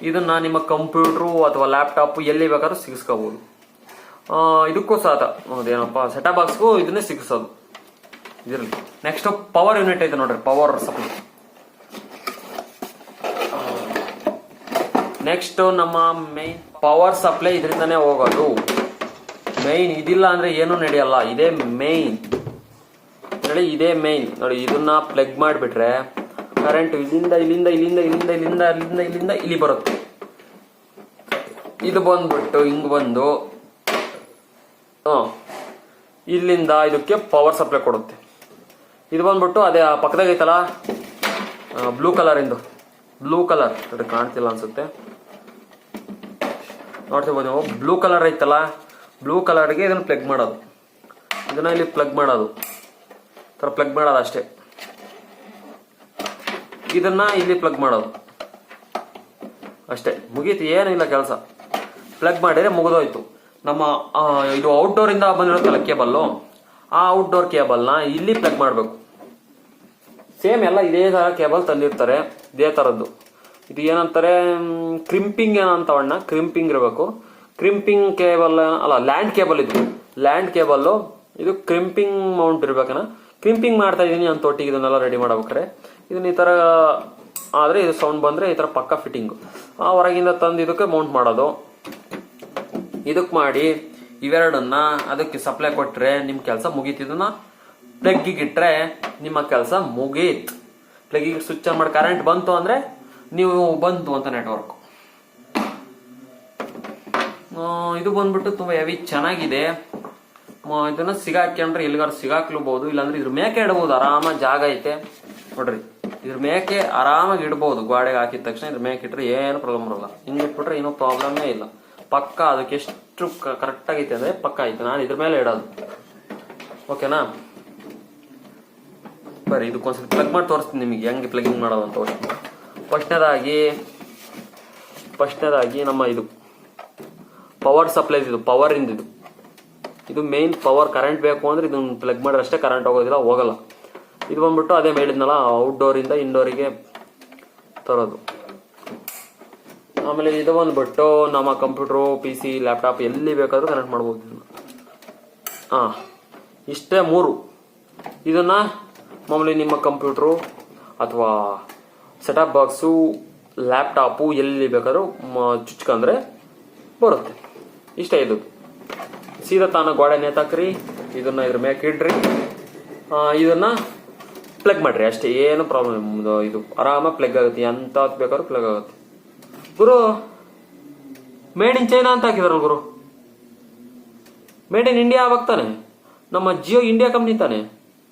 ಇದನ್ನ ನಿಮ್ಮ ಕಂಪ್ಯೂಟರ್ ಅಥವಾ ಲ್ಯಾಪ್ಟಾಪ್ ಎಲ್ಲಿ ಬೇಕಾದ್ರೂ ಸಿಗಿಸ್ಕೋಬಹುದು. ಇದಕ್ಕೂ ಸಾತ ಅದೇನಪ್ಪ ಸೆಟಪ್ ಬಾಕ್ಸ್ಗೂ ಇದನ್ನೇ ಸಿಗಿಸೋದು ಇದಿರಲಿ. ನೆಕ್ಸ್ಟ್ ಪವರ್ ಯೂನಿಟ್ ಐತೆ ನೋಡ್ರಿ, ಪವರ್ ಸಪ್ಲೈ. ನೆಕ್ಸ್ಟ್ ನಮ್ಮ ಮೈನ್ ಪವರ್ ಸಪ್ಲೈ ಇದರಿಂದನೇ ಹೋಗೋದು. ಮೈನ್ ಇದಿಲ್ಲ ಅಂದ್ರೆ ಏನೂ ನಡೆಯಲ್ಲ. ಇದೇ ಮೈನ್ ನೋಡಿ, ಇದೇ ಮೈನ್ ನೋಡಿ. ಇದನ್ನ ಪ್ಲಗ್ ಮಾಡಿಬಿಟ್ರೆ ಕರೆಂಟ್ ಇಲ್ಲಿಂದ ಇಲ್ಲಿ ಬರುತ್ತೆ. ಇದು ಬಂದ್ಬಿಟ್ಟು ಹಿಂಗ್ ಬಂದು ಇಲ್ಲಿಂದ ಇದಕ್ಕೆ ಪವರ್ ಸಪ್ಲೈ ಕೊಡುತ್ತೆ. ಇದು ಬಂದ್ಬಿಟ್ಟು ಅದೇ ಪಕ್ಕದಾಗ ಐತಲ್ಲ ಬ್ಲೂ ಕಲರ್ ಅದು ಕಾಣ್ತಿಲ್ಲ ಅನ್ಸುತ್ತೆ, ನೋಡ್ತಿರ್ಬೋದು ನೀವು. ಬ್ಲೂ ಕಲರ್ ಐತಲ್ಲ, ಬ್ಲೂ ಕಲರ್ಗೆ ಇದನ್ನ ಪ್ಲಗ್ ಮಾಡೋದು. ಇದನ್ನ ಇಲ್ಲಿ ಪ್ಲಗ್ ಮಾಡೋದು ಅಷ್ಟೇ. ಇದನ್ನ ಇಲ್ಲಿ ಪ್ಲಗ್ ಮಾಡೋದು ಅಷ್ಟೇ, ಮುಗೀತು. ಏನಿಲ್ಲ ಕೆಲಸ. ಪ್ಲಗ್ ಮಾಡಿದ್ರೆ ಮುಗಿದೋಯ್ತು. ನಮ್ಮ ಇದು ಔಟ್ಡೋರ್ ಇಂದ ಬಂದಿರುತ್ತಲ್ಲ ಕೇಬಲ್ಲು, ಆ ಔಟ್ಡೋರ್ ಕೇಬಲ್ನ ಇಲ್ಲಿ ಪ್ಲಗ್ ಮಾಡಬೇಕು. ಸೇಮ್ ಎಲ್ಲ ಇದೇ ತರ ಕೇಬಲ್ ತಂದಿರ್ತಾರೆ, ಇದೇ ತರದ್ದು. ಇದು ಏನಂತಾರೆ ಕ್ರಿಂಪಿಂಗ್ ಏನಂತವಣ್ಣ, ಕ್ರಿಂಪಿಂಗ್ ಇರಬೇಕು. ಕ್ರಿಂಪಿಂಗ್ ಕೇಬಲ್ ಅಲ್ಲ, ಲ್ಯಾಂಡ್ ಕೇಬಲ್. ಇದು ಲ್ಯಾಂಡ್ ಕೇಬಲ್, ಇದು ಕ್ರಿಂಪಿಂಗ್ ಮೌಂಟ್ ಇರ್ಬೇಕನ. ಕ್ರಿಂಪಿಂಗ್ ಮಾಡ್ತಾ ಇದೀನಿ ಅಂತ ಒಟ್ಟಿಗೆ ಇದನ್ನೆಲ್ಲ ರೆಡಿ ಮಾಡ್ಬೇಕಾರೆ ಇದನ್ನ ಈ ತರ ಆದ್ರೆ ಇದು ಸೌಂಡ್ ಬಂದ್ರೆ ಈ ತರ ಪಕ್ಕ ಫಿಟ್ಟಿಂಗ್ ಹೊರಗಿಂದ ತಂದು ಇದಕ್ಕೆ ಮೌಂಟ್ ಮಾಡೋದು. ಇದಕ್ ಮಾಡಿ ಇವೆರಡನ್ನ ಅದಕ್ಕೆ ಸಪ್ಲೈ ಕೊಟ್ರೆ ನಿಮ್ ಕೆಲಸ ಮುಗೀತು. ಇದನ್ನ ಪ್ಲಗ್ಗಿಗೆ ಇಟ್ರೆ ನಿಮ್ಮ ಕೆಲಸ ಮುಗೀತ್. ಪ್ಲಗ್ಗಿಗೆ ಸ್ವಿಚ್ ಆನ್ ಮಾಡಿ ಕರೆಂಟ್ ಬಂತು ಅಂದ್ರೆ ನೀವು ಬಂತು ಅಂತ ನೆಟ್ವರ್ಕ್. ಇದು ಬಂದ್ಬಿಟ್ಟು ತುಂಬಾ ಹೆವಿ ಚೆನ್ನಾಗಿದೆ. ಇದನ್ನ ಸಿಗಾಕೊಂಡ್ರೆ ಎಲ್ಲಿಗಾರು ಸಿಗಾಕ್ಲಬಹುದು, ಇಲ್ಲಾಂದ್ರೆ ಇದ್ರ ಮೇಕೆ ಇಡಬಹುದು. ಆರಾಮಾಗಿ ಜಾಗ ಐತೆ ನೋಡ್ರಿ, ಇದ್ರ ಮೇಕೆ ಆರಾಮಾಗಿ ಇಡಬಹುದು. ಗೋಡೆಗೆ ಹಾಕಿದ ತಕ್ಷಣ ಇದ್ರ ಮೇಕೆ ಇಟ್ರೆ ಏನು ಪ್ರಾಬ್ಲಮ್ ಬರಲ್ಲ. ಹಿಂಗ್ ಇಟ್ಬಿಟ್ರೆ ಏನೋ ಪ್ರಾಬ್ಲಮೇ ಇಲ್ಲ. ಪಕ್ಕ ಅದಕ್ಕೆ ಎಷ್ಟು ಕರೆಕ್ಟ್ ಆಗೈತೆ ಅಂದ್ರೆ ಪಕ್ಕ ಐತೆ. ನಾನು ಇದ್ರ ಮೇಲೆ ಇಡೋದು, ಓಕೆನಾ? ಬರ್ರಿ ಇದಕ್ಕೊಂದ್ಸರಿ ಪ್ಲಗ್ ಮಾಡಿ ತೋರಿಸ್ತೀನಿ ನಿಮಗೆ ಹೆಂಗೆ ಪ್ಲಗಿಂಗ್ ಮಾಡೋದು ಅಂತ. ಫಸ್ಟ್ನೇದಾಗಿ ನಮ್ಮ ಇದು ಪವರ್ ಸಪ್ಲೈ, ಇದು ಪವರ್ ಇಂದ ಇದು ಮೇನ್ ಪವರ್. ಕರೆಂಟ್ ಬೇಕು ಅಂದ್ರೆ ಇದನ್ನ ಪ್ಲಗ್ ಮಾಡಿದ್ರೆ ಅಷ್ಟೇ, ಕರೆಂಟ್ ಹೋಗಲ್ಲ. ಇದು ಬಂದ್ಬಿಟ್ಟು ಅದೇ ಮೇಲಿದ್ನಲ್ಲ, ಔಟ್ಡೋರ್ ಇಂದ ಇಂಡೋರಿಗೆ ತರೋದು. ಆಮೇಲೆ ಇದು ಬಂದ್ಬಿಟ್ಟು ನಮ್ಮ ಕಂಪ್ಯೂಟರ್, PC, ಲ್ಯಾಪ್ಟಾಪ್ ಎಲ್ಲಿ ಬೇಕಾದ್ರೂ ಕನೆಕ್ಟ್ ಮಾಡ್ಬೋದು ಇದನ್ನ. ಇಷ್ಟೇ 3. ಇದನ್ನ ಮಾಮೂಲಿ ನಿಮ್ಮ ಕಂಪ್ಯೂಟರು ಅಥವಾ ಸೆಟಪ್ ಬಾಕ್ಸು, ಲ್ಯಾಪ್ಟಾಪು ಎಲ್ಲಿ ಬೇಕಾದ್ರೂ ಚುಚ್ಕೊಂಡ್ರೆ ಬರುತ್ತೆ. ಇಷ್ಟೇ ಇದು. ಸೀದಾ ತಾನ ಗೋಡೆ ನೇತಾಕ್ರಿ, ಇದನ್ನ ಇದ್ರ ಮೇಲೆ ಇಡ್ರಿ, ಇದನ್ನ ಪ್ಲಗ್ ಮಾಡ್ರಿ ಅಷ್ಟೇ. ಏನು ಪ್ರಾಬ್ಲಮ್, ಇದು ಆರಾಮಾಗಿ ಪ್ಲಗ್ ಆಗುತ್ತೆ. ಎಂತ ಬೇಕಾದ್ರೂ ಪ್ಲಗ್ ಆಗುತ್ತೆ. ಗುರು ಮೇಡ್ ಇನ್ ಚೈನಾ ಅಂತ ಹಾಕಿದಾರಲ್ಲ ಗುರು. ಮೇಡ್ ಇನ್ ಇಂಡಿಯಾ ಆಗ್ತಾನೆ. ನಮ್ಮ ಜಿಯೋ ಇಂಡಿಯಾ ಕಂಪ್ನಿ ತಾನೆ,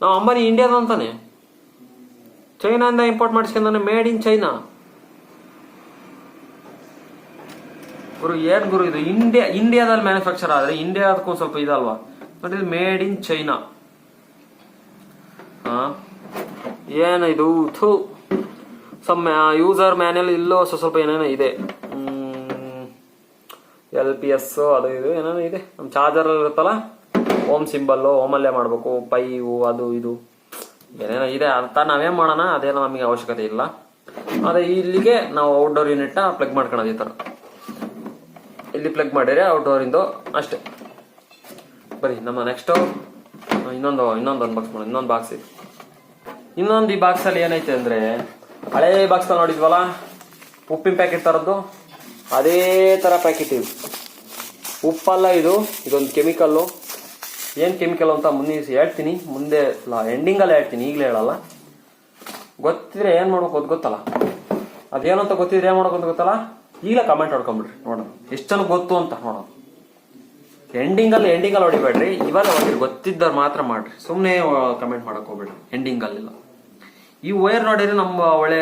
ನಾವು ಅಂಬಾನಿ ಇಂಡಿಯಾದ ಅಂತಾನೆ. ಚೈನಾದಿಂದ ಇಂಪೋರ್ಟ್ ಮಾಡಿಸ್ಕೊಂಡಾನೆ, ಮೇಡ್ ಇನ್ ಚೈನಾ. ಗುರು ಏನ್ ಗುರು ಇದು? ಇಂಡಿಯಾದಲ್ಲಿ ಮ್ಯಾನುಫ್ಯಾಕ್ಚರ್ ಆದ್ರೆ ಇಂಡಿಯಾದಕ್ಕೂ ಸ್ವಲ್ಪ ಇದಲ್ವಾ ನೋಡಿ. Made in China. ಏನು ಇದು? ಸಮ್ ಯೂಸರ್ ಮ್ಯಾನ್ಯಲ್ ಇಲ್ಲೋ ಸ್ವಲ್ಪ ಏನೇನೋ ಇದೆ. LPS ಅದು ಇದು ಏನೇನೋ ಇದೆ. ನಮ್ಮ ಚಾರ್ಜರ್ ಇರುತ್ತಲ್ಲ ಓಮ್ ಸಿಂಬಲ್ಲು ಓಮಲ್ಲೇ ಮಾಡಬೇಕು, ಪೈವು ಅದು ಇದು ಏನೇನೋ ಇದೆ ಅಂತ ನಾವೇನು ಮಾಡೋಣ, ಅದೇನೋ ನಮಗೆ ಅವಶ್ಯಕತೆ ಇಲ್ಲ. ಅದೇ ಇಲ್ಲಿಗೆ ನಾವು ಔಟ್ಡೋರ್ ಯೂನಿಟ್ನ ಪ್ಲಗ್ ಮಾಡ್ಕೊಳ್ಳೋದು ಈ ಥರ. ಇಲ್ಲಿ ಪ್ಲಗ್ ಮಾಡಿದ್ರೆ ಔಟ್ಡೋರಿಂದು ಅಷ್ಟೇ. ಬರೀ ನಮ್ಮ ನೆಕ್ಸ್ಟು ಇನ್ನೊಂದು ಅನ್ಬಾಕ್ಸ್ ಮಾಡೋದು. ಇನ್ನೊಂದು ಬಾಕ್ಸ್ ಇದೆ. ಈ ಬಾಕ್ಸಲ್ಲಿ ಏನೈತೆ ಅಂದರೆ, ಹಳೇ ಬಾಕ್ಸಲ್ಲಿ ನೋಡಿದ್ವಲ್ಲ ಉಪ್ಪಿನ ಪ್ಯಾಕೆಟ್ ಥರದ್ದು, ಅದೇ ಥರ ಪ್ಯಾಕೆಟ್ ಇದು. ಉಪ್ಪಲ್ಲ ಇದೊಂದು ಕೆಮಿಕಲ್ಲು. ಏನು ಕೆಮಿಕಲ್ ಅಂತ ಮುಂದೆ ಹೇಳ್ತೀನಿ, ಮುಂದೆ ಎಂಡಿಂಗಲ್ಲಿ ಹೇಳ್ತೀನಿ, ಈಗಲೇ ಹೇಳಲ್ಲ. ಗೊತ್ತಿದ್ರೆ ಏನು ಮಾಡ್ಬೇಕು ಗೊತ್ತಲ್ಲ, ಅದೇನು ಅಂತ ಗೊತ್ತಿದ್ರೆ ಏನು ಮಾಡ್ಬೇಕು ಅಂತ ಗೊತ್ತಲ್ಲ, ಈಗಲೇ ಕಮೆಂಟ್ ಹೊಡ್ಕೊಂಬಿಡ್ರಿ ನೋಡೋಣ ಎಷ್ಟು ಜನಕ್ಕೆ ಗೊತ್ತು ಅಂತ ನೋಡೋಣ. ಎಂಡಿಂಗಲ್ಲಿ ಹೊಡಿಬೇಡ್ರಿ, ಇವಾಗ ಹೊಡಿರಿ, ಗೊತ್ತಿದ್ದವ್ರು ಮಾತ್ರ ಮಾಡ್ರಿ, ಸುಮ್ಮನೆ ಕಮೆಂಟ್ ಮಾಡಕ್ ಹೋಗ್ಬೇಡ್ರಿ ಎಂಡಿಂಗಲ್ಲಿಲ್ಲ. ಈ ವೈರ್ ನೋಡಿದ್ರೆ ನಮ್ಮ ಒಳ್ಳೆ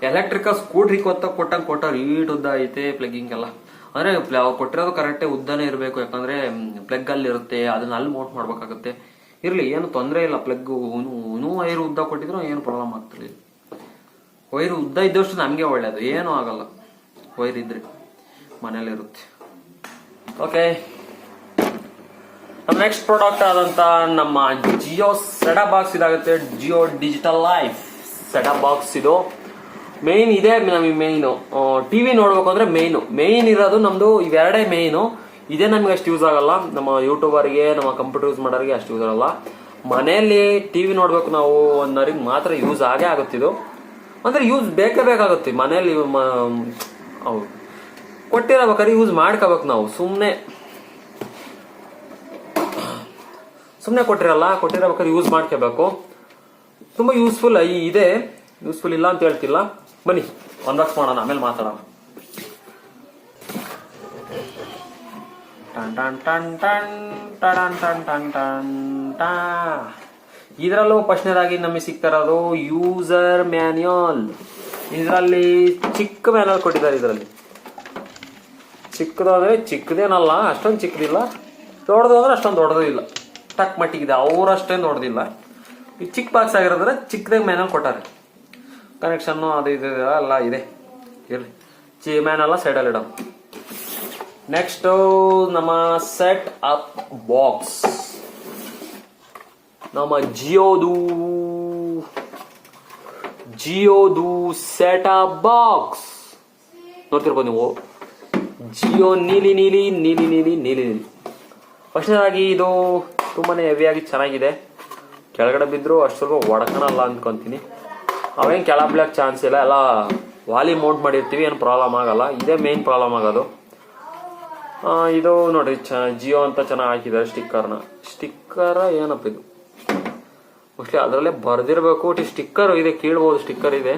ಎಲೆಕ್ಟ್ರಿಕಲ್ ಸ್ಕೂಟ್ರಿಗೆ ಕೊಟ್ಟವ್ರು ಈಟ್ ಉದ್ದ ಐತೆ ಪ್ಲಗ್ಗಿಂಗ್ ಎಲ್ಲ. ಅಂದ್ರೆ ಅವ್ರು ಕೊಟ್ಟಿರೋದು ಕರೆಕ್ಟೇ ಉದ್ದನೇ ಇರಬೇಕು, ಯಾಕಂದ್ರೆ ಪ್ಲಗ್ ಅಲ್ಲಿ ಇರುತ್ತೆ, ಅದನ್ನ ಅಲ್ಲಿ ಮೌಂಟ್ ಮಾಡ್ಬೇಕಾಗುತ್ತೆ. ಇರ್ಲಿ, ಏನು ತೊಂದರೆ ಇಲ್ಲ. ಪ್ಲಗ್ ವೈರ್ ಉದ್ದ ಕೊಟ್ಟಿದ್ರು ಏನು ಪ್ರಾಬ್ಲಮ್ ಆಗ್ತಿರ್ಲಿಲ್ಲ. ವೈರ್ ಉದ್ದ ಇದ್ದಷ್ಟು ನಮಗೆ ಒಳ್ಳೇದು, ಏನೂ ಆಗಲ್ಲ. ವೈರ್ ಇದ್ರೆ ಮನೇಲಿರುತ್ತೆ. ಓಕೆ, ನಮ್ಮ ನೆಕ್ಸ್ಟ್ ಪ್ರಾಡಕ್ಟ್ ಆದಂತ ನಮ್ಮ ಜಿಯೋ ಸೆಟಪ್ ಬಾಕ್ಸ್ ಇದಾಗುತ್ತೆ. Jio digital life setup box ಇದು. ಮೇನ್ ಇದೆ ನಮಗೆ ಮೇಯ್ನು. ಟಿವಿ ನೋಡ್ಬೇಕು ಅಂದ್ರೆ ಮೇಯ್ನ್ ಇರೋದು ನಮ್ದು ಇವೆರಡೇ ಮೇಯ್ನು. ಇದೇ ನಮ್ಗೆ ಅಷ್ಟು ಯೂಸ್ ಆಗಲ್ಲ. ನಮ್ಮ ಯೂಟ್ಯೂಬರ್ಗೆ, ನಮ್ಮ ಕಂಪ್ಯೂಟರ್ ಯೂಸ್ ಮಾಡೋರಿಗೆ ಅಷ್ಟು ಯೂಸ್ ಆಗಲ್ಲ. ಮನೆಯಲ್ಲಿ ಟಿವಿ ನೋಡ್ಬೇಕು ನಾವು ಅನ್ನೋರಿಗೆ ಮಾತ್ರ ಯೂಸ್ ಆಗೇ ಆಗುತ್ತಿದ್ದು. ಅಂದ್ರೆ ಯೂಸ್ ಬೇಕೇ ಬೇಕಾಗುತ್ತೆ ಮನೆಯಲ್ಲಿ. ಹೌದು, ಕೊಟ್ಟಿರಬೇಕಾದ್ರೆ ಯೂಸ್ ಮಾಡ್ಕೋಬೇಕು ನಾವು. ಸುಮ್ಮನೆ ಕೊಟ್ಟಿರಬೇಕಾದ್ರೆ ಯೂಸ್ ಮಾಡ್ಕೋಬೇಕು. ತುಂಬಾ ಯೂಸ್ಫುಲ್ ಇದೆ, ಯೂಸ್ಫುಲ್ ಇಲ್ಲ ಅಂತ ಹೇಳ್ತಿಲ್ಲ. ಬನ್ನಿ ಅನ್ಬಾಕ್ಸ್ ಮಾಡೋಣ, ಆಮೇಲೆ ಮಾತಾಡೋಣ. ಇದರಲ್ಲೂ ಫಸ್ಟ್ನೇದಾಗಿ ನಮಗೆ ಸಿಗ್ತಾ ಇರೋದು ಯೂಸರ್ ಮ್ಯಾನ್ಯುಯಲ್. ಇದರಲ್ಲಿ ಚಿಕ್ಕ ಮ್ಯಾನ್ಯುಯಲ್ ಕೊಟ್ಟಿದ್ದಾರೆ. ಇದರಲ್ಲಿ ಚಿಕ್ಕದಾದ್ರೆ ಚಿಕ್ಕದೇನಲ್ಲ, ಅಷ್ಟೊಂದು ಚಿಕ್ಕದಿಲ್ಲ. ದೊಡ್ಡದು ಅಂದ್ರೆ ಅಷ್ಟೊಂದು ದೊಡ್ಡದು ಇಲ್ಲ, ಟಕ್ ಮಟ್ಟಿಗಿದೆ. ಅವರಷ್ಟೇನು ದೊಡ್ಡದಿಲ್ಲ. ಈ ಚಿಕ್ಕ ಬಾಕ್ಸ್ ಆಗಿರೋದ್ರೆ ಚಿಕ್ಕದಾಗಿ ಮ್ಯಾನ್ಯುಯಲ್ ಕೊಟ್ಟಾರೆ. ಕನೆಕ್ಷನ್ನು ಅದು ಇದು ಎಲ್ಲ ಇದೆ. ಇರಲಿ, ಮ್ಯಾನ್ಯುಯಲ್ ಸೈಡಲ್ಲಿ ಇಡೋಣ. ನೆಕ್ಸ್ಟ್ ನಮ್ಮ ಸೆಟ್ ಅಪ್ ಬಾಕ್ಸ್. ನಮ್ಮ ಜಿಯೋದು ಸೆಟ್ ಅಪ್ ಬಾಕ್ಸ್ ನೋಡ್ತಿರ್ಬೋದು ನೀವು. ಜಿಯೋ ನೀಲಿ. ಫಸ್ಟ್ನೇದಾಗಿ ಇದು ತುಂಬಾನೇ ಹೆವಿಯಾಗಿ ಚೆನ್ನಾಗಿದೆ. ಕೆಳಗಡೆ ಬಿದ್ದರೂ ಅಷ್ಟು ಸ್ವಲ್ಪ ಒಡಕಣಲ್ಲ ಅಂದ್ಕೊಂತೀನಿ. ಅವೇನು ಕೆಳ ಬೀಳಕ್ಕೆ ಚಾನ್ಸ್ ಇಲ್ಲ. ಎಲ್ಲ ವಾಲಿ ಮೌಂಟ್ ಮಾಡಿರ್ತೀವಿ, ಏನು ಪ್ರಾಬ್ಲಮ್ ಆಗಲ್ಲ. ಇದೇ ಮೇನ್ ಪ್ರಾಬ್ಲಮ್ ಆಗೋದು. ಇದು ನೋಡ್ರಿ, ಜಿಯೋ ಅಂತ ಚೆನ್ನಾಗಿ ಹಾಕಿದ್ದಾರೆ ಸ್ಟಿಕ್ಕರ್ ಏನಪ್ಪ ಇದು, ಮೋಸ್ಟ್ಲಿ ಅದರಲ್ಲೇ ಬರ್ದಿರ್ಬೇಕು. ಸ್ಟಿಕ್ಕರ್ ಇದೆ, ಸ್ಟಿಕ್ಕರ್ ಇದೆ,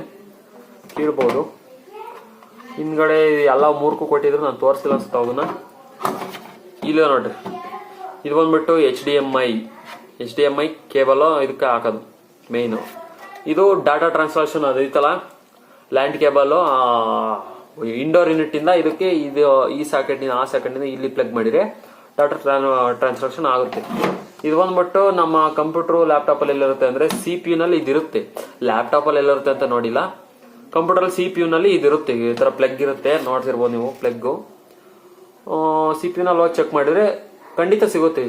ಕೀಳ್ಬೋದು. ಹಿಂದ್ಗಡೆ ಎಲ್ಲ ಮೂರ್ಕು ಕೊಟ್ಟಿದ್ರು, ನಾನು ತೋರಿಸಿಲ್ಲ ಅನ್ಸುತ್ತೆ ಅದನ್ನ. ಇಲ್ಲ ನೋಡ್ರಿ, ಇದು ಬಂದ್ಬಿಟ್ಟು H D M I cable ಇದಕ್ಕೆ ಹಾಕೋದು ಮೇಯ್ನು. ಇದು ಡಾಟಾ ಟ್ರಾನ್ಸ್ಲೇಷನ್ ಅದೈತಲ್ಲ, ಲ್ಯಾಂಡ್ ಕೇಬಲ್ ಇಂಡೋರ್ ಯೂನಿಟ್ ಇಂದ ಇದಕ್ಕೆ ಈ ಸಾಕೆಟ್ನಿಂದ ಆ ಸಾಕೆಟ್ನಿಂದ ಇಲ್ಲಿ ಪ್ಲಗ್ ಮಾಡಿದ್ರೆ ಡಾಟಾ ಟ್ರಾನ್ಸ್ಲೇಷನ್ ಆಗುತ್ತೆ. ಇದು ಬಂದ್ಬಿಟ್ಟು ನಮ್ಮ ಕಂಪ್ಯೂಟರ್ ಲ್ಯಾಪ್ಟಾಪ್ ಅಲ್ಲಿ ಎಲ್ಲಿರುತ್ತೆ ಅಂದ್ರೆ CPU ನಲ್ಲಿ ಇದಿರುತ್ತೆ. ಲ್ಯಾಪ್ಟಾಪ್ ಅಲ್ಲಿ ಎಲ್ಲಿರುತ್ತೆ ಅಂತ ನೋಡಿಲ್ಲ, ಕಂಪ್ಯೂಟರ್ CPU ನಲ್ಲಿ ಇದಿರುತ್ತೆ. ಈ ತರ ಪ್ಲಗ್ ಇರುತ್ತೆ, ನೋಡ್ತಿರ್ಬೋದು ನೀವು. ಪ್ಲಗ್ CPU ನಲ್ಲಿ ಹೋಗಿ ಚೆಕ್ ಮಾಡಿದ್ರೆ ಖಂಡಿತ ಸಿಗುತ್ತೆ,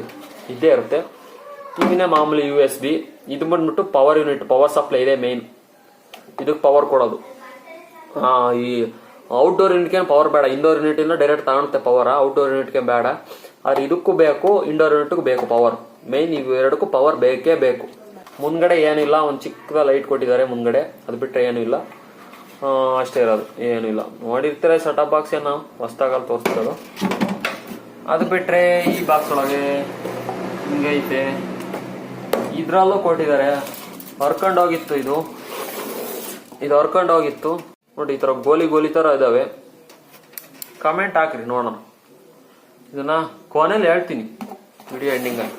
ಇದ್ದೇ ಇರುತ್ತೆ. ಟಿವಿನೇ ಮಾಮೂಲಿ USB. ಇದು ಬಂದ್ಬಿಟ್ಟು ಪವರ್ ಯೂನಿಟ್, ಪವರ್ ಸಪ್ಲೈ ಇದೆ ಮೇನ್. ಇದಕ್ಕೆ ಪವರ್ ಕೊಡೋದು. ಈ ಔಟ್ಡೋರ್ ಯೂನಿಟ್ಗೆ ಪವರ್ ಬೇಡ, ಇಂಡೋರ್ ಯೂನಿಟ್ ಇಂದ ಡೈರೆಕ್ಟ್ ತಗೊಳುತ್ತೆ ಪವರ್. ಔಟ್ಡೋರ್ ಯೂನಿಟ್ಗೆ ಬೇಡ, ಆದ್ರೆ ಇದಕ್ಕೂ ಬೇಕು, ಇಂಡೋರ್ ಯೂನಿಟ್ಗೂ ಬೇಕು ಪವರ್. ಮೇನ್ ಇವು ಎರಡಕ್ಕೂ ಪವರ್ ಬೇಕೇ ಬೇಕು. ಮುಂದ್ಗಡೆ ಏನಿಲ್ಲ, ಒಂದು ಚಿಕ್ಕದ ಲೈಟ್ ಕೊಟ್ಟಿದ್ದಾರೆ ಮುಂದ್ಗಡೆ, ಅದು ಬಿಟ್ಟರೆ ಏನೂ ಇಲ್ಲ. ಅಷ್ಟೇ ಇರೋದು, ಏನೂ ಇಲ್ಲ. ನೋಡಿರ್ತಾರೆ ಸೆಟಪ್ ಬಾಕ್ಸ್ ಏನು ಹೊಸ್ದಾಗಲ್ಲಿ ತೋರಿಸ್ತಿರೋದು. ಅದು ಬಿಟ್ಟರೆ ಈ ಬಾಕ್ಸ್ ಒಳಗೆ ಹಿಂಗೈತೆ. ಇದ್ರಲ್ಲೂ ಕೊಟ್ಟಿದ್ದಾರೆ. ಹರ್ಕೊಂಡೋಗಿತ್ತು ಇದು ಹರ್ಕೊಂಡೋಗಿತ್ತು ನೋಡಿ. ಈ ತರ ಗೋಲಿ ತರ ಇದಾವೆ. ಕಮೆಂಟ್ ಹಾಕ್ರಿ ನೋಡೋಣ. ಇದನ್ನ ಕೊನೆಯಲ್ಲಿ ಹೇಳ್ತೀನಿ ವಿಡಿಯೋ ಎಂಡಿಂಗ್ ಅಲ್ಲಿ.